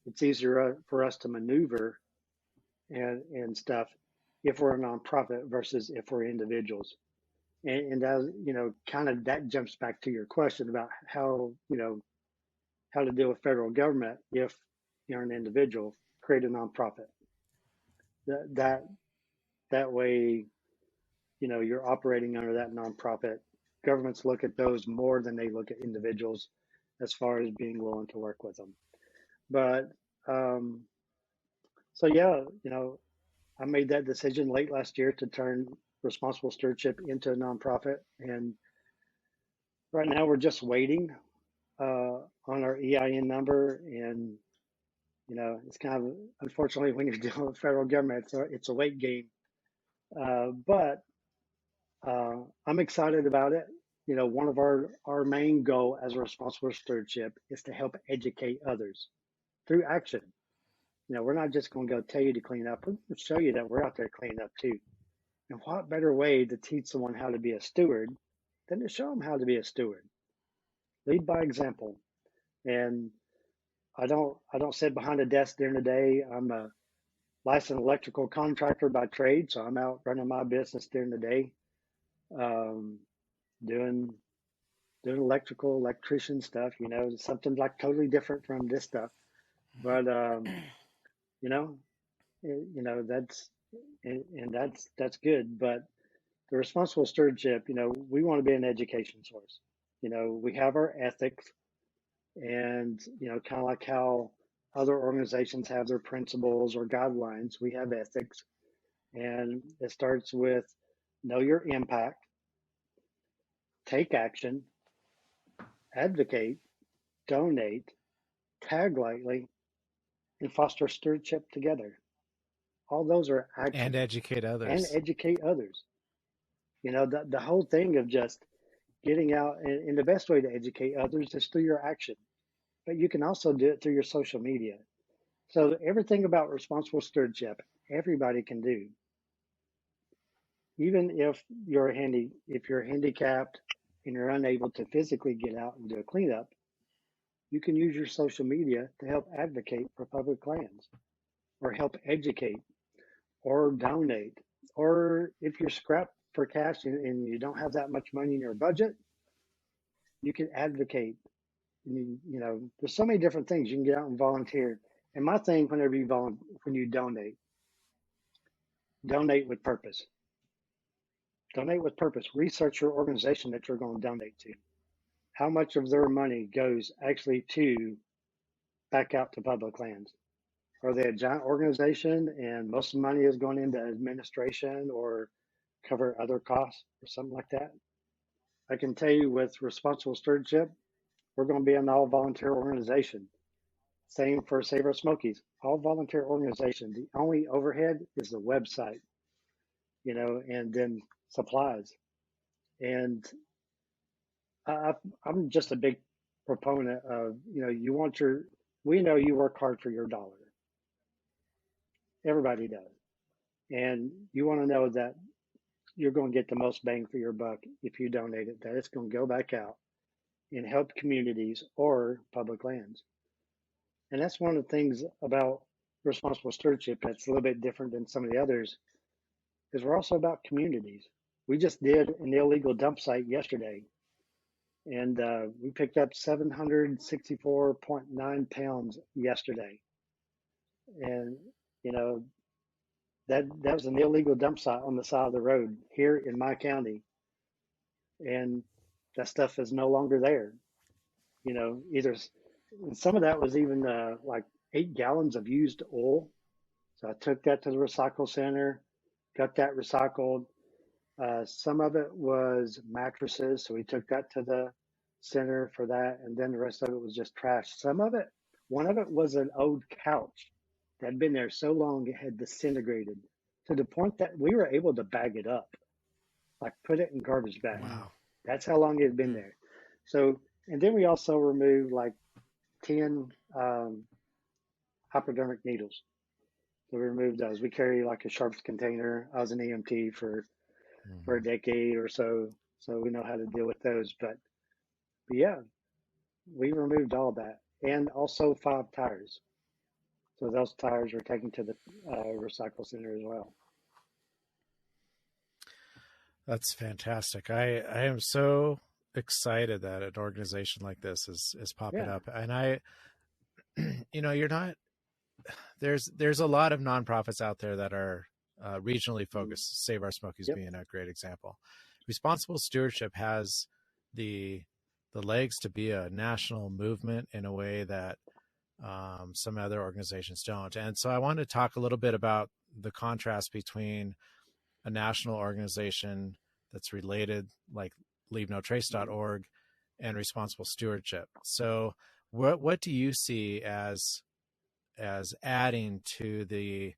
It's easier for us to maneuver and stuff if we're a nonprofit versus if we're individuals. And as kind of that jumps back to your question about how to deal with federal government if you're an individual. Create a nonprofit. That way, you're operating under that nonprofit. Governments look at those more than they look at individuals as far as being willing to work with them. But so yeah, I made that decision late last year to turn Responsible Stewardship into a nonprofit, and right now we're just waiting on our EIN number. And it's kind of, unfortunately, when you're dealing with federal government, it's a wait game. But I'm excited about it. One of our main goal as a Responsible Stewardship is to help educate others through action. We're not just going to go tell you to clean up. We're going to show you that we're out there cleaning up too. And what better way to teach someone how to be a steward than to show them how to be a steward? Lead by example. And I don't sit behind a desk during the day. I'm a licensed electrical contractor by trade, so I'm out running my business during the day, doing electrician stuff. Something like totally different from this stuff. But that's good. But the Responsible Stewardship, we want to be an education source. We have our ethics, and kind of like how other organizations have their principles or guidelines, we have ethics. And it starts with know your impact, take action, advocate, donate, tag lightly, and foster stewardship together. All those are actions. And educate others. The whole thing of just getting out, and the best way to educate others is through your action. But you can also do it through your social media. So everything about Responsible Stewardship, everybody can do. Even if you're handicapped and you're unable to physically get out and do a cleanup, you can use your social media to help advocate for public lands, or help educate, or donate, or if you're strapped for cash and you don't have that much money in your budget, you can advocate. You know, there's so many different things you can get out and volunteer. And my thing, whenever when you donate with purpose. Donate with purpose. Research your organization that you're going to donate to. How much of their money goes actually to back out to public lands? Are they a giant organization and most of the money is going into administration or cover other costs or something like that? I can tell you with responsible stewardship, we're going to be an all volunteer organization. Same for Save Our Smokies, all volunteer organization. The only overhead is the website, you know, and then supplies. And I'm just a big proponent of, you know, we know you work hard for your dollar. Everybody does. And you want to know that you're going to get the most bang for your buck if you donate it, that it's going to go back out and help communities or public lands. And that's one of the things about responsible stewardship that's a little bit different than some of the others, is we're also about communities. We just did an illegal dump site yesterday, and we picked up 764.9 pounds yesterday. And, you know, that was an illegal dump site on the side of the road here in my county. And that stuff is no longer there. You know, either some of that was even like 8 gallons of used oil. So I took that to the recycle center, got that recycled. Some of it was mattresses, so we took that to the center for that, and then the rest of it was just trash. One of it was an old couch that had been there so long it had disintegrated to the point that we were able to bag it up, like put it in garbage bags. Wow. That's how long it had been there. So, and then we also removed like 10 hypodermic needles. So we removed those. We carry like a sharps container. I was an EMT for a decade or so, so we know how to deal with those. But yeah, we removed all that, and also 5 tires. So those tires were taken to the recycle center as well. That's fantastic. I am so excited that an organization like this is popping up. And I, you know, there's a lot of nonprofits out there that are regionally focused, Save Our Smokies being a great example. Responsible stewardship has the legs to be a national movement in a way that some other organizations don't. And so I want to talk a little bit about the contrast between a national organization that's related, like leavenotrace.org, and responsible stewardship. So what do you see as adding to the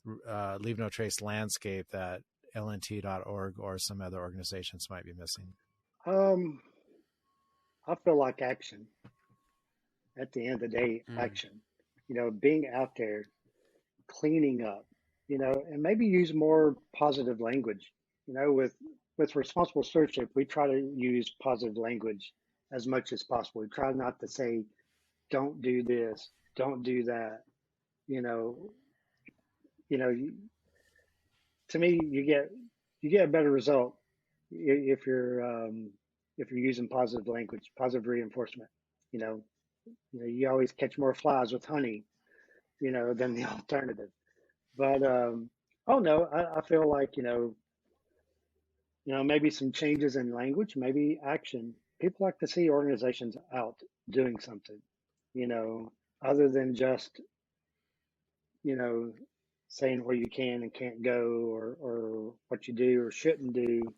Leave No Trace landscape that LNT.org or some other organizations might be missing? I feel like action. At the end of the day, action. You know, being out there, cleaning up, you know, and maybe use more positive language. You know, with responsible stewardship, we try to use positive language as much as possible. We try not to say, don't do this, don't do that. You know, to me, you get a better result if you're using positive language, positive reinforcement. You know, you always catch more flies with honey, you know, than the alternative. But oh no, I feel like maybe some changes in language, maybe action. People like to see organizations out doing something, you know, other than just saying where you can and can't go, or what you do or shouldn't do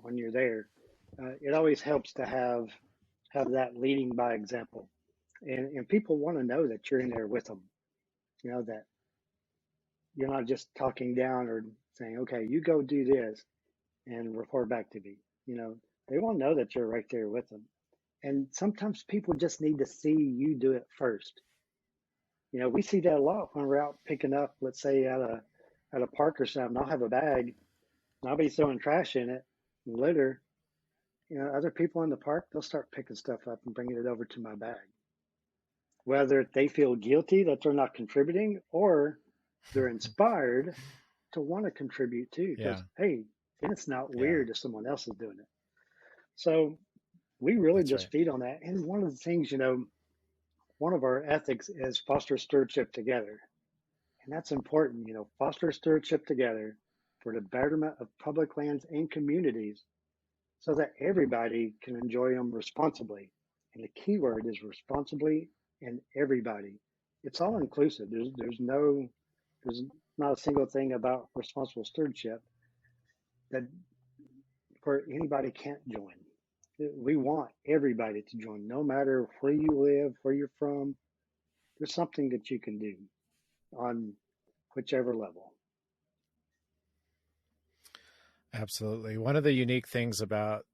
when you're there. It always helps to have that leading by example, and people want to know that you're in there with them. You know, that you're not just talking down or saying, okay, you go do this and report back to me. You know, they want to know that you're right there with them. And sometimes people just need to see you do it first. You know, we see that a lot when we're out picking up, let's say at a park or something. I'll have a bag, and I'll be throwing trash in it, litter. You know, other people in the park, they'll start picking stuff up and bringing it over to my bag. Whether they feel guilty that they're not contributing, or they're inspired to want to contribute too, because Yeah. hey, then it's not Yeah. weird if someone else is doing it. So we really That's just right. feed on that. And one of the things, one of our ethics is foster stewardship together. And that's important, foster stewardship together for the betterment of public lands and communities so that everybody can enjoy them responsibly. And the key word is responsibly and everybody. It's all inclusive. There's not a single thing about responsible stewardship that where anybody can't join. We want everybody to join, no matter where you live, where you're from. There's something that you can do on whichever level. Absolutely. One of the unique things about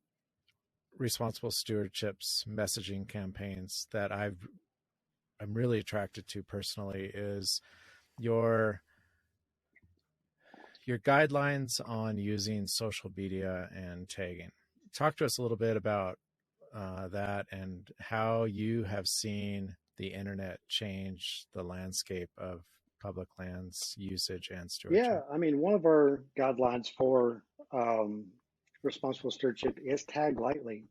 responsible stewardship's messaging campaigns that I'm really attracted to personally is your guidelines on using social media and tagging. Talk to us a little bit about that and how you have seen the internet change the landscape of public lands usage and Yeah, stewardship. I mean, one of our guidelines for um, responsible stewardship is tag lightly.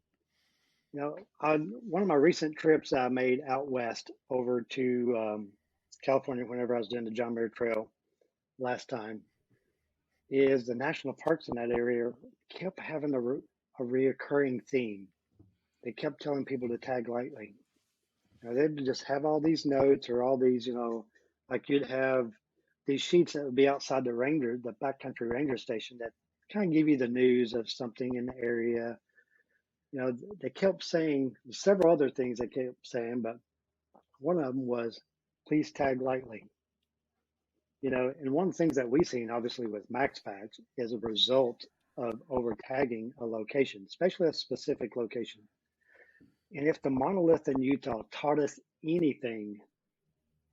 On one of my recent trips I made out west over to California, whenever I was doing the John Muir Trail last time, is the national parks in that area kept having a reoccurring theme. They kept telling people to tag lightly. They'd just have all these notes or all these, like you'd have these sheets that would be outside the backcountry ranger station that kind of give you the news of something in the area. They kept saying several other things they kept saying, but one of them was, please tag lightly. And one of the things that we've seen, obviously, with MaxPax is a result of over tagging a location, especially a specific location. And if the monolith in Utah taught us anything,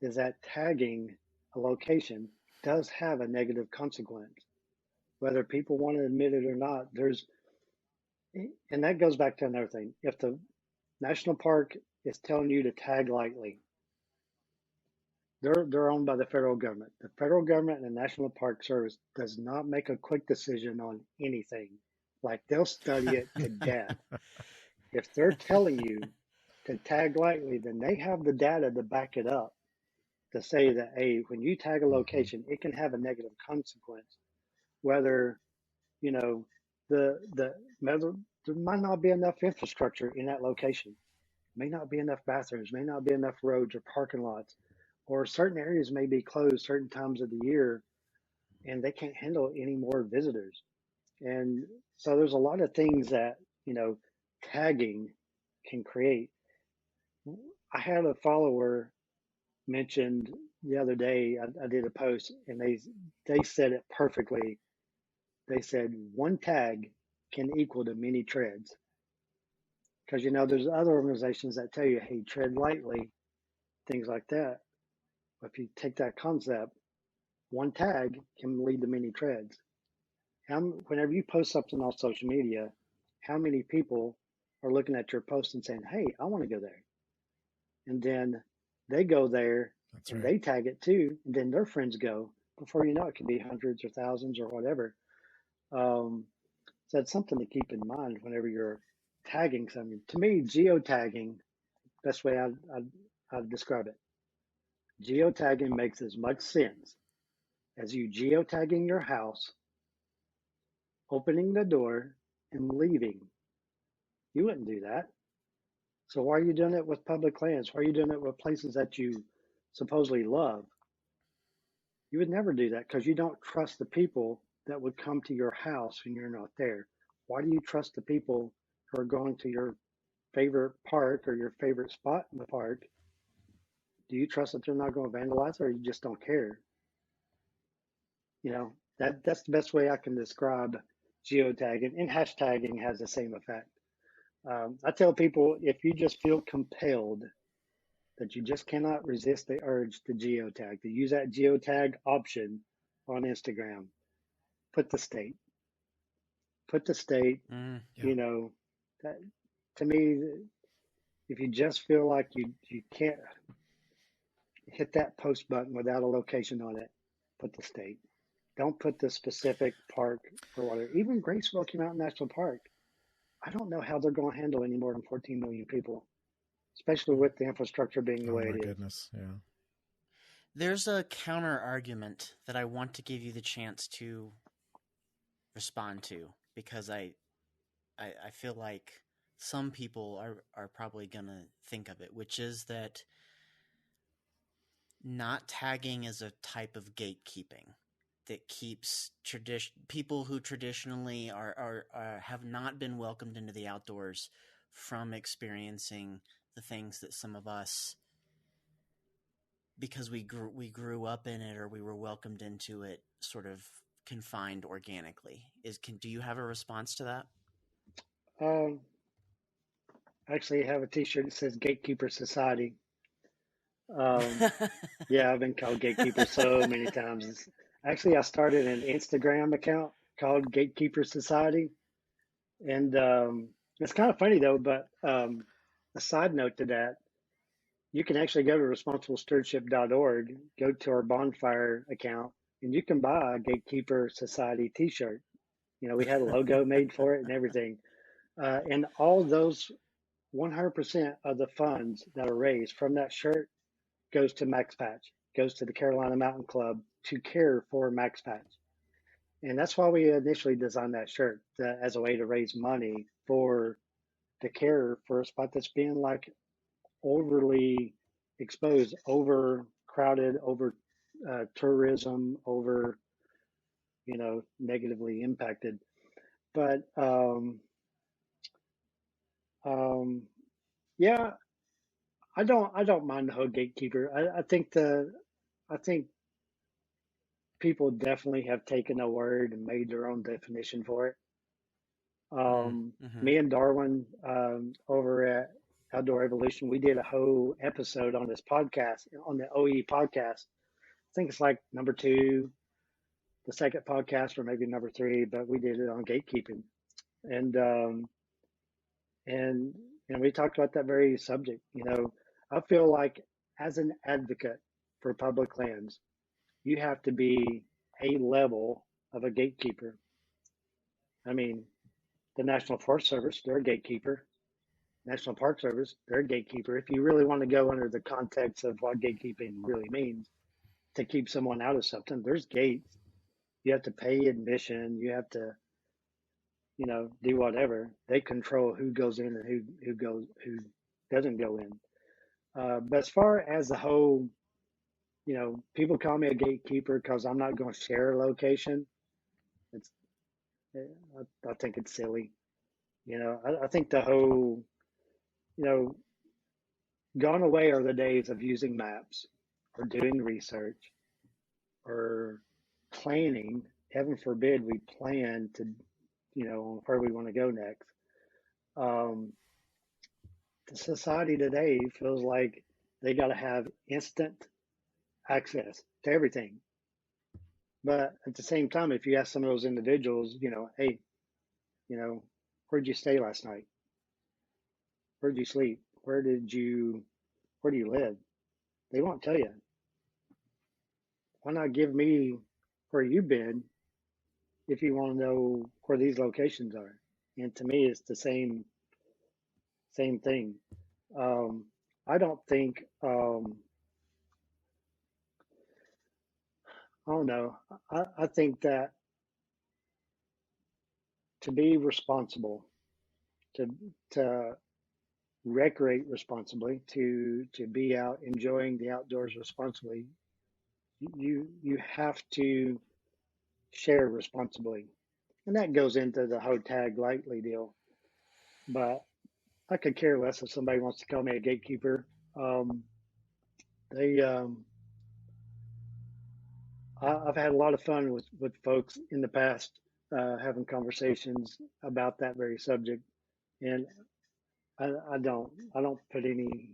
is that tagging a location does have a negative consequence, whether people want to admit it or not. And that goes back to another thing. If the national park is telling you to tag lightly, they're owned by the federal government. The federal government and the National Park Service does not make a quick decision on anything. Like they'll study it to death. If they're telling you to tag lightly, then they have the data to back it up to say that, hey, when you tag a Mm-hmm. location, it can have a negative consequence. Whether, you know, the there might not be enough infrastructure in that location, may not be enough bathrooms, may not be enough roads or parking lots, or certain areas may be closed certain times of the year and they can't handle any more visitors. And so there's a lot of things that, tagging can create. I had a follower mentioned the other day, I did a post and they said it perfectly. They said one tag can equal to many treads. Because, there's other organizations that tell you, hey, tread lightly, things like that. But if you take that concept, one tag can lead to many treads. Whenever you post something on social media, how many people are looking at your post and saying, hey, I want to go there? And then they go there That's and right. they tag it too. And then their friends go. Before you know it, it could be hundreds or thousands or whatever. Um, so it's something to keep in mind whenever you're tagging something. To me, geotagging, best way I'd describe it. Geotagging makes as much sense as you geotagging your house, opening the door, and leaving. You wouldn't do that. So why are you doing it with public lands? Why are you doing it with places that you supposedly love? You would never do that because you don't trust the people that would come to your house when you're not there. Why do you trust the people who are going to your favorite park or your favorite spot in the park? Do you trust that they're not going to vandalize it, or you just don't care? That's the best way I can describe geotagging, and hashtagging has the same effect. I tell people if you just feel compelled that you just cannot resist the urge to geotag, to use that geotag option on Instagram, put the state, put the state, Yeah. you know, that to me, if you just feel like you can't hit that post button without a location on it, put the state. don't put the specific park or whatever. Even Great Smoky Mountain National Park, I don't know how they're going to handle any more than 14 million people, especially with the infrastructure being the Oh way my it is. goodness. Yeah. There's a counter argument that I want to give you the chance to respond to, because I feel like some people are probably gonna think of it, which is that not tagging is a type of gatekeeping that keeps people who traditionally are have not been welcomed into the outdoors from experiencing the things that some of us, because we grew up in it or we were welcomed into it, sort of confined organically. Do you have a response to that? Um, Actually, I have a T-shirt that says Gatekeeper Society. Yeah, I've been called Gatekeeper so many times. Actually, I started an Instagram account called Gatekeeper Society, and it's kind of funny though. But a side note to that, you can actually go to responsiblestewardship.org, go to our bonfire account, and you can buy a Gatekeeper Society T-shirt. You know, we had a logo made for it and everything, and all those 100% of the funds that are raised from that shirt goes to Max Patch, goes to the Carolina Mountain Club to care for Max Patch. And that's why we initially designed that shirt as a way to raise money for the care for a spot that's being like overly exposed, overcrowded, over tourism, over, negatively impacted. But um, yeah, I don't mind the whole gatekeeper. I think people definitely have taken a word and made their own definition for it. Mm-hmm. Me and Darwin over at Outdoor Evolution, we did a whole episode on this podcast, on the OE podcast. I think it's like number two, the second podcast, or maybe number three, but we did it on gatekeeping. And, and, we talked about that very subject. I feel like as an advocate for public lands, you have to be a level of a gatekeeper. I mean, the National Forest Service, they're a gatekeeper. National Park Service, they're a gatekeeper. If you really want to go under the context of what gatekeeping really means, to keep someone out of something, there's gates. You have to pay admission. You have to, do whatever. They control who goes in and who doesn't go in. But as far as the whole, people call me a gatekeeper because I'm not going to share a location. It's, I think it's silly. I think the whole, you know, gone away are the days of using maps or doing research or planning. Heaven forbid we plan to, where we want to go next. Um, the society today feels like they got to have instant access to everything. But at the same time, if you ask some of those individuals, hey, where'd you stay last night? Where'd you sleep? Where do you live? They won't tell you. Why not give me where you've been if you want to know where these locations are? And to me, it's the same thing. I don't think, I don't know. I think that to be responsible, to to recreate responsibly, to be out enjoying the outdoors responsibly, you have to share responsibly, and that goes into the whole tag lightly deal. But I could care less if somebody wants to call me a gatekeeper. They I've had a lot of fun with folks in the past having conversations about that very subject, and I don't put any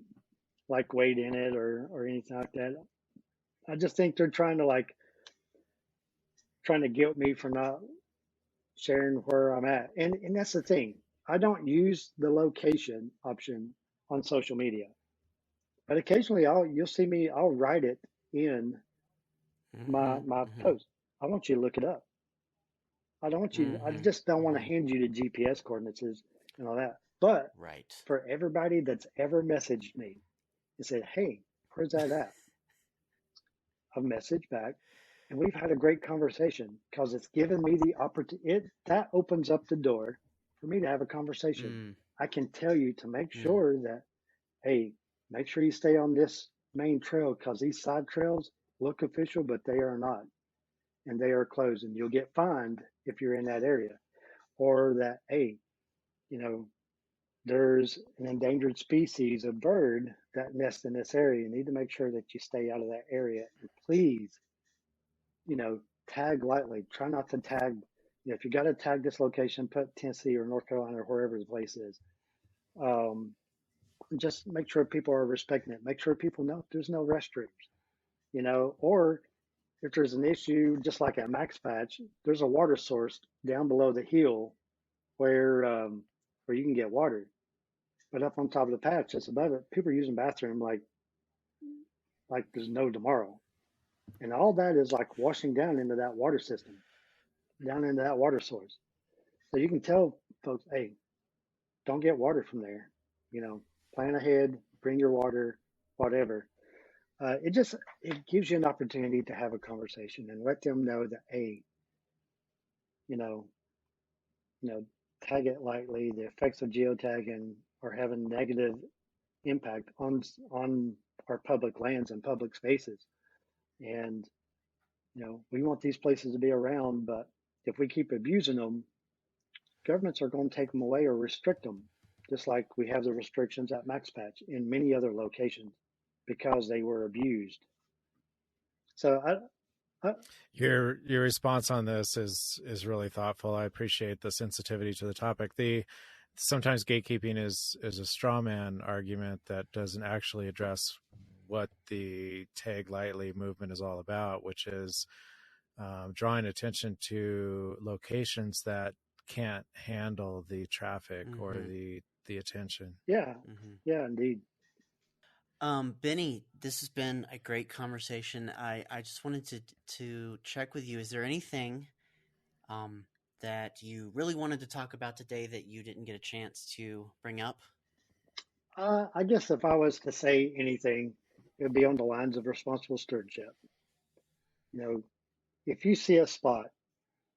like weight in it or anything like that. I just think they're trying to guilt me for not sharing where I'm at, and that's the thing. I don't use the location option on social media, but occasionally you'll see me. I'll write it in my Mm-hmm. post. I want you to look it up. I don't want you, I Mm-hmm. just don't want to Mm-hmm. hand you the GPS coordinates and all that. But Right. for everybody that's ever messaged me and said, hey, where's that at? I've messaged back and we've had a great conversation because it's given me the opportunity. That opens up the door for me to have a conversation. Mm, I can tell you to make mm, sure that, hey, make sure you stay on this main trail because these side trails look official, but they are not. And they are closed and you'll get fined if you're in that area. Or that, hey, you know, there's an endangered species of bird that nests in this area. You need to make sure that you stay out of that area. And please, you know, tag lightly. Try not to tag. You know, if you got to tag this location, put Tennessee or North Carolina or wherever the place is. Um, just make sure people are respecting it. Make sure people know there's no restrooms. You know, or if there's an issue, just like at Max Patch, there's a water source down below the hill where you can get water. But up on top of the patch, just above it, people are using bathroom like there's no tomorrow. And all that is like washing down into that water system, down into that water source. So you can tell folks, hey, don't get water from there. You know, plan ahead, bring your water, whatever. It gives you an opportunity to have a conversation and let them know that, hey, you know, you know, tag it lightly. The effects of geotagging are having negative impact on our public lands and public spaces. And you know, we want these places to be around, but if we keep abusing them, governments are going to take them away or restrict them, just like we have the restrictions at Max Patch in many other locations because they were abused. So I Your response on this is really thoughtful. I appreciate the sensitivity to the topic. The sometimes gatekeeping is a straw man argument that doesn't actually address what the tag lightly movement is all about, which is drawing attention to locations that can't handle the traffic or mm-hmm. the attention. yeah, Mm-hmm. yeah, indeed. Benny, this has been a great conversation. I just wanted to check with you. Is there anything um, that you really wanted to talk about today that you didn't get a chance to bring up? I guess if I was to say anything, it would be on the lines of responsible stewardship. You know, if you see a spot,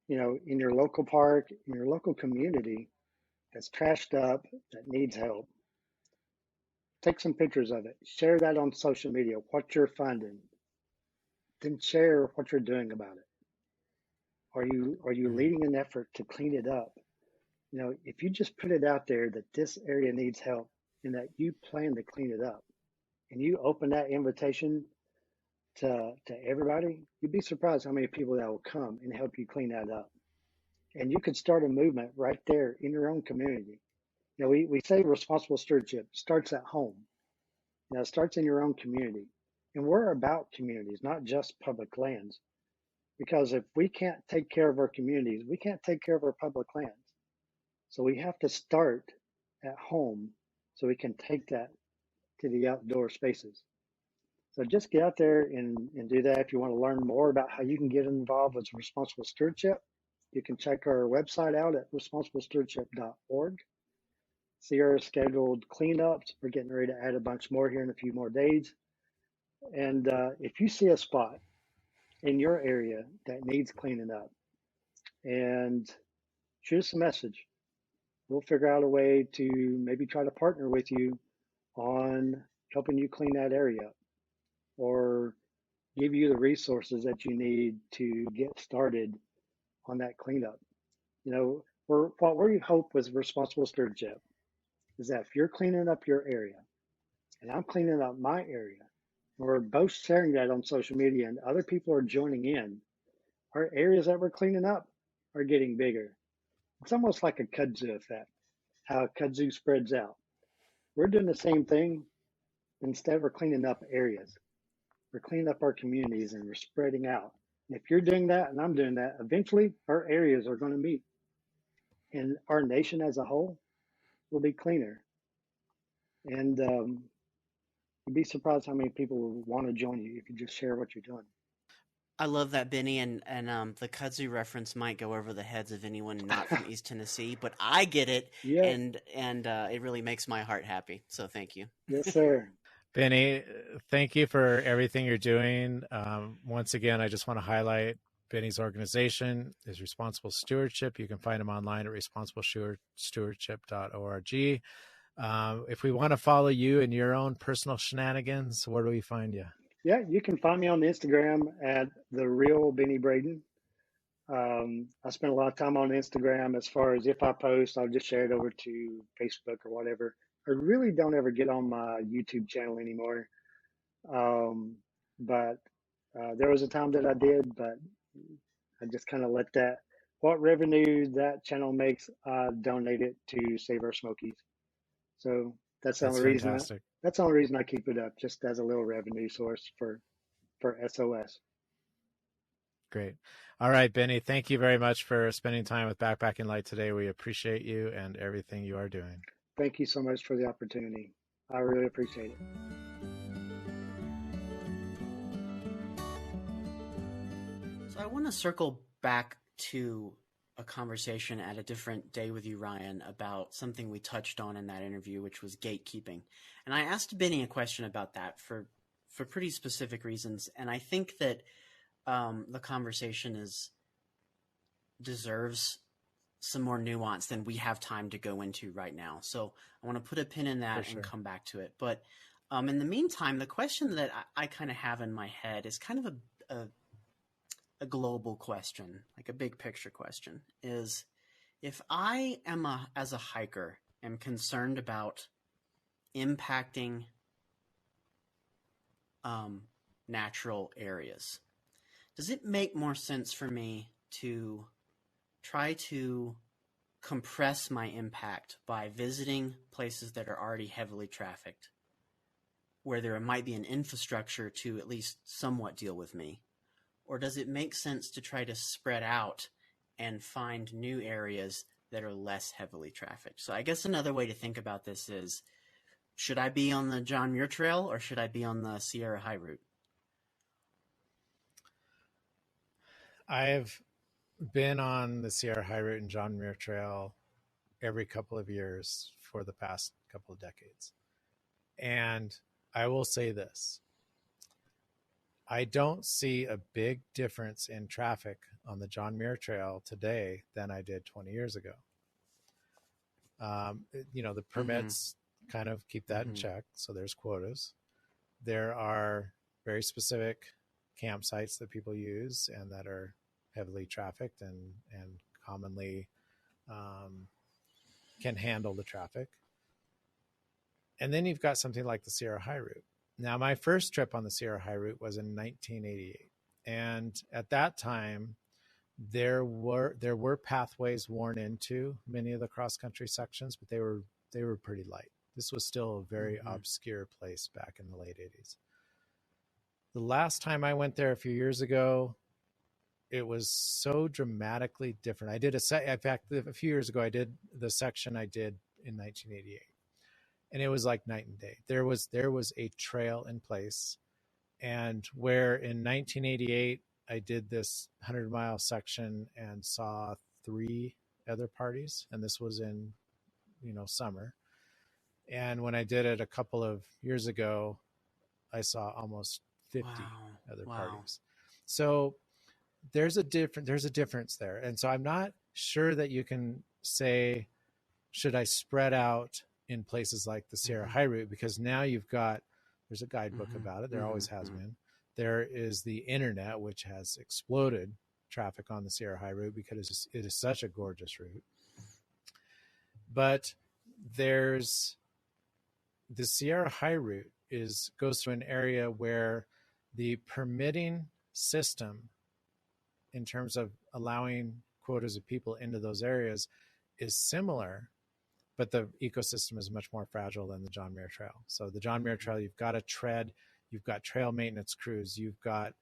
you know, in your local park, in your local community that's trashed up, that needs help, take some pictures of it, share that on social media, what you're finding, then share what you're doing about it. Are you Mm-hmm. leading an effort to clean it up? You know, if you just put it out there that this area needs help and that you plan to clean it up and you open that invitation to everybody, you'd be surprised how many people that will come and help you clean that up. And you could start a movement right there in your own community. You know, we say responsible stewardship starts at home. You know, it starts in your own community. And we're about communities, not just public lands. Because if we can't take care of our communities, we can't take care of our public lands. So we have to start at home so we can take that to the outdoor spaces. So just get out there and do that. If you want to learn more about how you can get involved with responsible stewardship, you can check our website out at responsiblestewardship.org. See our scheduled cleanups. We're getting ready to add a bunch more here in a few more days. And if you see a spot in your area that needs cleaning up, and shoot us a message. We'll figure out a way to maybe try to partner with you on helping you clean that area up or give you the resources that you need to get started on that cleanup. You know, what we hope with responsible stewardship is that if you're cleaning up your area and I'm cleaning up my area, and we're both sharing that on social media and other people are joining in, our areas that we're cleaning up are getting bigger. It's almost like a kudzu effect, how kudzu spreads out. We're doing the same thing. Instead, we're cleaning up areas. We're cleaning up our communities and we're spreading out. And if you're doing that and I'm doing that, eventually our areas are going to meet and our nation as a whole will be cleaner. And you'd be surprised how many people will want to join you if you just share what you're doing. I love that, Benny, and the kudzu reference might go over the heads of anyone not from East Tennessee, but I get it, Yeah, and it really makes my heart happy. So thank you. yes, sir. Benny, thank you for everything you're doing. Once again, I just want to highlight Benny's organization is Responsible Stewardship. You can find him online at responsiblestewardship.org. If we want to follow you in your own personal shenanigans, where do we find you? Yeah, you can find me on Instagram at the real Benny Braden. I spend a lot of time on Instagram. As far as if I post, I'll just share it over to Facebook or whatever. I really don't ever get on my YouTube channel anymore. Um, but there was a time that I did, but I just kind of let that, what revenue that channel makes, donate it to Save Our Smokies. So that's the That's only reason fantastic. that's the only reason I keep it up, just as a little revenue source for SOS. Great. All right, Benny, thank you very much for spending time with Backpacking Light today. We appreciate you and everything you are doing. Thank you so much for the opportunity. I really appreciate it. So I want to circle back to a conversation at a different day with you, Ryan, about something we touched on in that interview, which was gatekeeping. And I asked Benny a question about that for pretty specific reasons, and I think that the conversation deserves some more nuance than we have time to go into right now. So I want to put a pin in that and come back to it. But in the meantime, the question that I kind of have in my head is kind of a global question, like a big picture question, is if I am as a hiker am concerned about impacting natural areas, does it make more sense for me to try to compress my impact by visiting places that are already heavily trafficked, where there might be an infrastructure to at least somewhat deal with me? Or does it make sense to try to spread out and find new areas that are less heavily trafficked? So I guess another way to think about this is, should I be on the John Muir Trail or should I be on the Sierra High Route? I've been on the Sierra High Route and John Muir Trail every couple of years for the past couple of decades. And I will say this. I don't see a big difference in traffic on the John Muir Trail today than I did 20 years ago. The permits kind of keep that in check. So there's quotas. There are very specific campsites that people use and that are heavily trafficked and commonly can handle the traffic. And then you've got something like the Sierra High Route. Now, my first trip on the Sierra High Route was in 1988. And at that time, there were pathways worn into many of the cross-country sections, but they were pretty light. This was still a very obscure place back in the late 80s. The last time I went there a few years ago, it was so dramatically different. In fact, a few years ago, I did the section I did in 1988. And it was like night and day. There was a trail in place. And where in 1988, I did this 100-mile section and saw 3 other parties. And this was in, summer. And when I did it a couple of years ago, I saw almost 50 other parties. So there's a difference there. And so I'm not sure that you can say, should I spread out in places like the Sierra High Route, because now there's a guidebook about it. There always has been. There is the internet, which has exploded traffic on the Sierra High Route because it is such a gorgeous route. But there's the Sierra High Route goes through an area where the permitting system in terms of allowing quotas of people into those areas is similar, but the ecosystem is much more fragile than the John Muir Trail. So the John Muir Trail, you've got a tread, you've got trail maintenance crews, you've got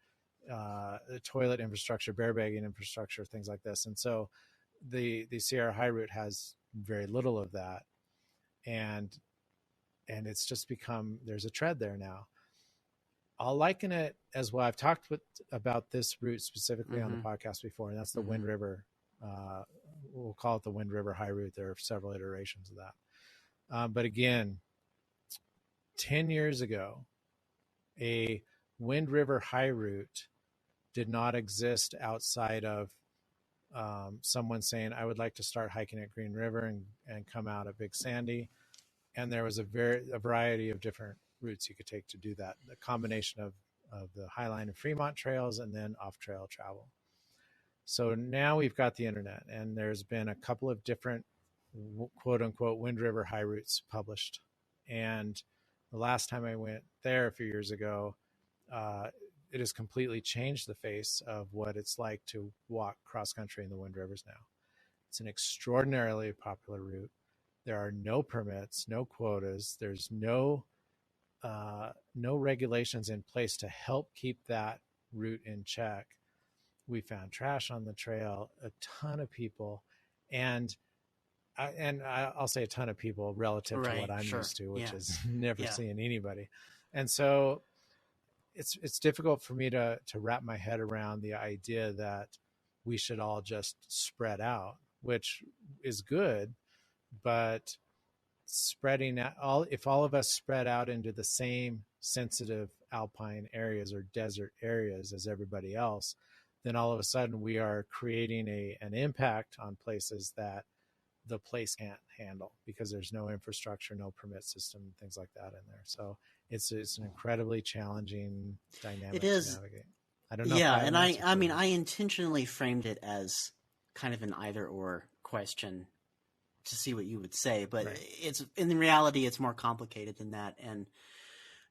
toilet infrastructure, bear bagging infrastructure, things like this. And so the Sierra High Route has very little of that. And it's just become, there's a tread there now. I'll liken it as well. I've talked about this route specifically on the podcast before, and that's the Wind River. We'll call it the Wind River High Route. There are several iterations of that. But again, 10 years ago, a Wind River High Route did not exist outside of someone saying, I would like to start hiking at Green River and come out at Big Sandy. And there was a variety of different routes you could take to do that. The combination of the Highline and Fremont trails and then off-trail travel. So now we've got the internet, and there's been a couple of different quote-unquote Wind River High Routes published. And the last time I went there a few years ago, it has completely changed the face of what it's like to walk cross-country in the Wind Rivers now. It's an extraordinarily popular route. There are no permits, no quotas. There's no regulations in place to help keep that route in check. We found trash on the trail, a ton of people, and I'll say a ton of people relative to what I'm used to, which is never seeing anybody. And so it's difficult for me to wrap my head around the idea that we should all just spread out, which is good. But spreading out, if all of us spread out into the same sensitive alpine areas or desert areas as everybody else, then all of a sudden we are creating an impact on places that the place can't handle because there's no infrastructure, no permit system, things like that in there. So it's an incredibly challenging dynamic to navigate. I don't know. Yeah, and I mean, I intentionally framed it as kind of an either or question to see what you would say, but it's in reality it's more complicated than that. And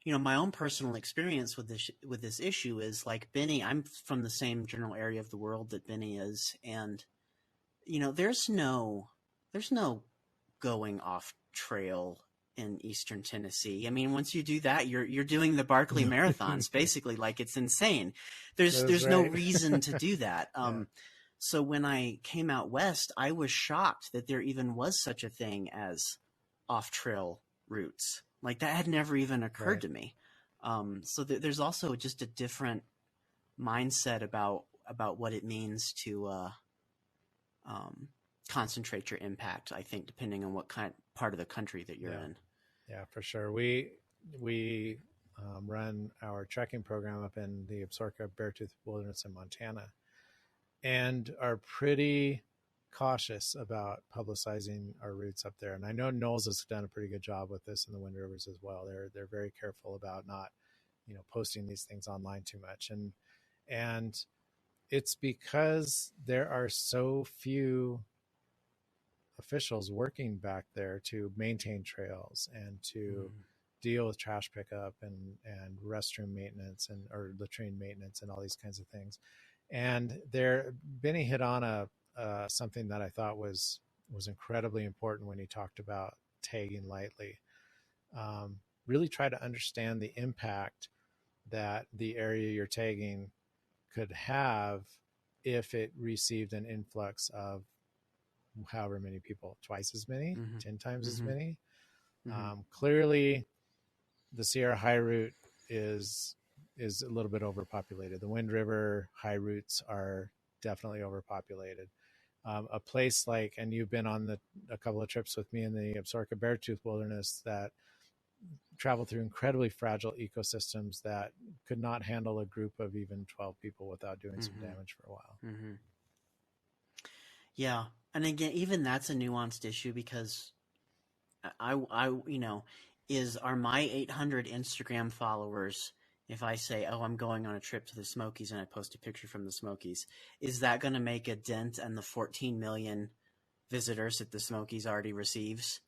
my own personal experience with this issue is like Benny. I'm from the same general area of the world that Benny is, and there's no going off trail in Eastern Tennessee. I mean, once you do that, you're doing the Barkley marathons basically. Like, it's insane. There's no reason to do that. So when I came out west, I was shocked that there even was such a thing as off-trail routes. Like, that had never even occurred to me. So there's also just a different mindset about what it means to concentrate your impact, I think, depending on what part of the country that you're in. Yeah, for sure. We run our trekking program up in the Absaroka Beartooth Wilderness in Montana, and are pretty cautious about publicizing our routes up there. And I know Knowles has done a pretty good job with this in the Wind Rivers as well. They're very careful about not, posting these things online too much. And it's because there are so few officials working back there to maintain trails and to deal with trash pickup and restroom maintenance or latrine maintenance and all these kinds of things. And Benny hit on something that I thought was incredibly important when he talked about tagging lightly. Really try to understand the impact that the area you're tagging could have if it received an influx of however many people, twice as many, 10 times as many. Clearly, the Sierra High Route is a little bit overpopulated. The Wind River High Routes are definitely overpopulated. A place like, and you've been on a couple of trips with me in the Absaroka Beartooth Wilderness that travel through incredibly fragile ecosystems that could not handle a group of even 12 people without doing some damage for a while. Yeah. And again, even that's a nuanced issue because are my 800 Instagram followers, if I say, I'm going on a trip to the Smokies and I post a picture from the Smokies, is that going to make a dent in the 14 million visitors that the Smokies already receives?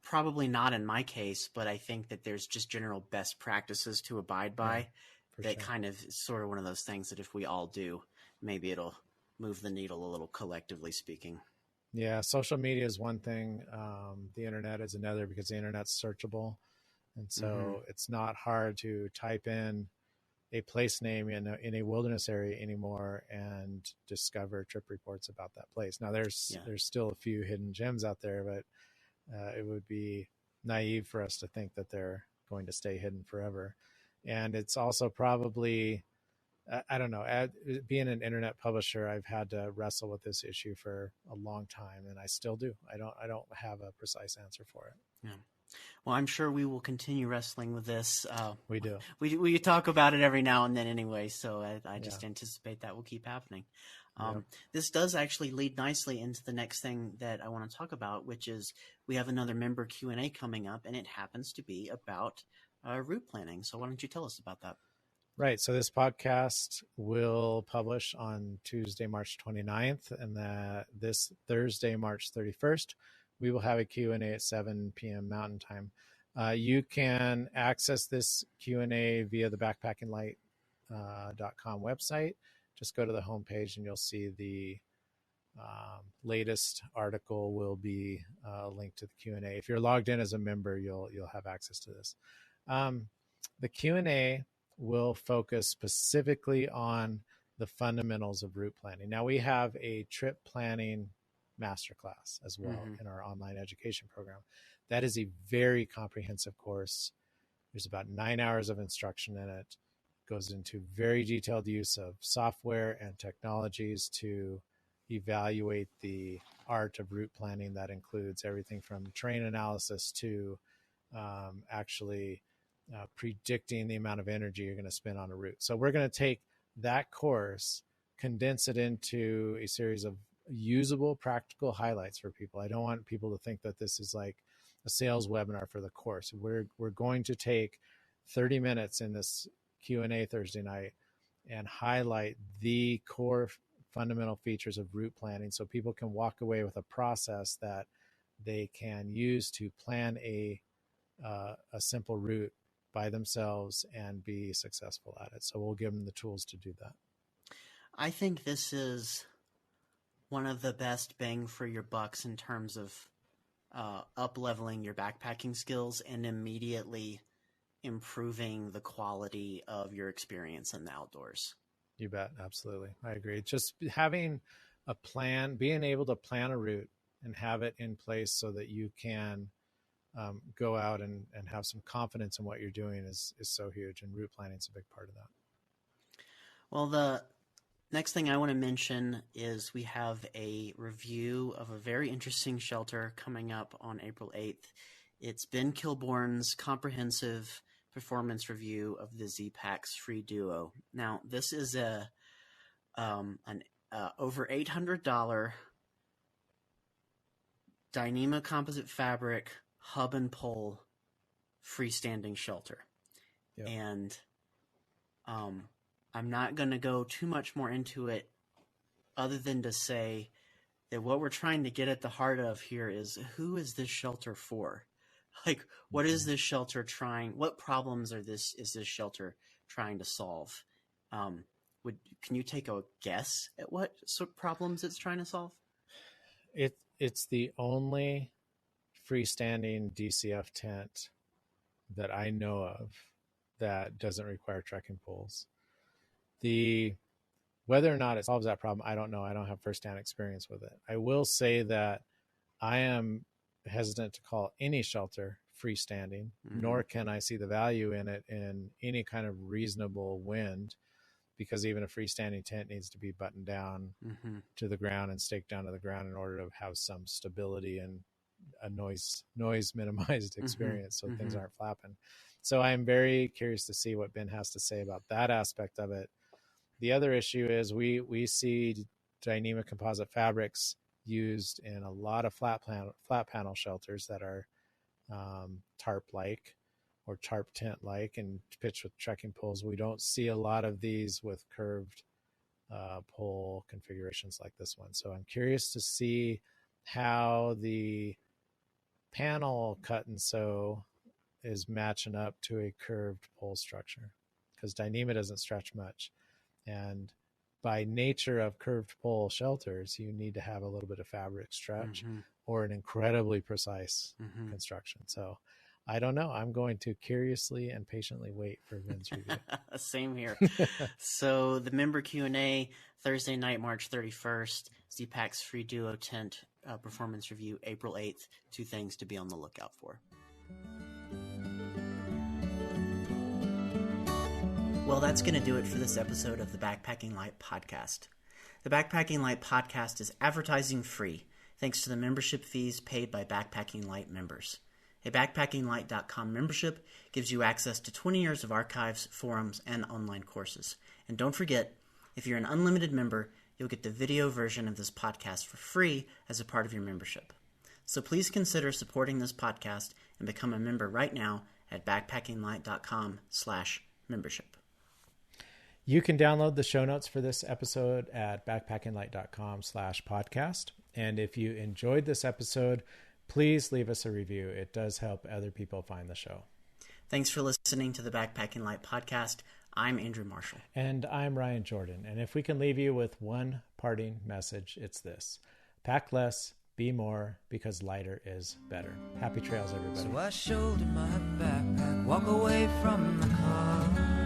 Probably not in my case, but I think that there's just general best practices to abide by that kind of is sort of one of those things that if we all do, maybe it'll move the needle a little, collectively speaking. Yeah, social media is one thing. The internet is another because the internet's searchable. And so it's not hard to type in a place name in a wilderness area anymore and discover trip reports about that place. Now, there's still a few hidden gems out there, but it would be naive for us to think that they're going to stay hidden forever. And it's also probably, I don't know, being an internet publisher, I've had to wrestle with this issue for a long time, and I still do. I don't have a precise answer for it. Yeah. Well, I'm sure we will continue wrestling with this. We do. We talk about it every now and then anyway, so I just anticipate that will keep happening. This does actually lead nicely into the next thing that I want to talk about, which is we have another member Q&A coming up, and it happens to be about route planning. So why don't you tell us about that? Right. So this podcast will publish on Tuesday, March 29th, and this Thursday, March 31st, we will have a Q&A at 7 p.m. Mountain Time. You can access this Q&A via the backpackinglight.com website. Just go to the homepage and you'll see the latest article will be linked to the Q&A. If you're logged in as a member, you'll have access to this. The Q&A will focus specifically on the fundamentals of route planning. Now, we have a trip planning masterclass as well in our online education program. That is a very comprehensive course. There's about 9 hours of instruction in it. Goes into very detailed use of software and technologies to evaluate the art of route planning. That includes everything from terrain analysis to actually predicting the amount of energy you're going to spend on a route. So we're going to take that course, condense it into a series of usable, practical highlights for people. I don't want people to think that this is like a sales webinar for the course. We're going to take 30 minutes in this Q&A Thursday night and highlight the core fundamental features of route planning so people can walk away with a process that they can use to plan a simple route by themselves and be successful at it. So we'll give them the tools to do that. I think this is one of the best bang for your bucks in terms of up-leveling your backpacking skills and immediately improving the quality of your experience in the outdoors. You bet. Absolutely. I agree. Just having a plan, being able to plan a route and have it in place so that you can go out and have some confidence in what you're doing is so huge. And route planning is a big part of that. Well, the next thing I want to mention is we have a review of a very interesting shelter coming up on April 8th. It's Ben Kilbourne's comprehensive performance review of the Z-Packs Free Duo. Now, this is an over $800 Dyneema composite fabric hub and pole freestanding shelter. Yep. And I'm not going to go too much more into it other than to say that what we're trying to get at the heart of here is, who is this shelter for? Like, what is this shelter what problems is this shelter trying to solve? Can you take a guess at what sort of problems it's trying to solve? It's the only freestanding DCF tent that I know of that doesn't require trekking poles. Whether or not it solves that problem, I don't know. I don't have firsthand experience with it. I will say that I am hesitant to call any shelter freestanding, nor can I see the value in it in any kind of reasonable wind, because even a freestanding tent needs to be buttoned down to the ground and staked down to the ground in order to have some stability and a noise minimized experience so things aren't flapping. So I'm very curious to see what Ben has to say about that aspect of it. The other issue is we see Dyneema composite fabrics used in a lot of flat panel shelters that are tarp-like or tarp tent-like and pitched with trekking poles. We don't see a lot of these with curved pole configurations like this one. So I'm curious to see how the panel cut and sew is matching up to a curved pole structure, because Dyneema doesn't stretch much. And by nature of curved pole shelters, you need to have a little bit of fabric stretch or an incredibly precise construction. So I don't know. I'm going to curiously and patiently wait for Ben's review. Same here. So the member Q&A, Thursday night, March 31st, Z-Packs Free Duo Tent performance review, April 8th. 2 things to be on the lookout for. Well, that's going to do it for this episode of the Backpacking Light Podcast. The Backpacking Light Podcast is advertising free, thanks to the membership fees paid by Backpacking Light members. A backpackinglight.com membership gives you access to 20 years of archives, forums, and online courses. And don't forget, if you're an unlimited member, you'll get the video version of this podcast for free as a part of your membership. So please consider supporting this podcast and become a member right now at backpackinglight.com/membership. You can download the show notes for this episode at backpackinglight.com/podcast. And if you enjoyed this episode, please leave us a review. It does help other people find the show. Thanks for listening to the Backpacking Light Podcast. I'm Andrew Marshall. And I'm Ryan Jordan. And if we can leave you with one parting message, it's this: pack less, be more, because lighter is better. Happy trails, everybody. So I shoulder my backpack, walk away from the car.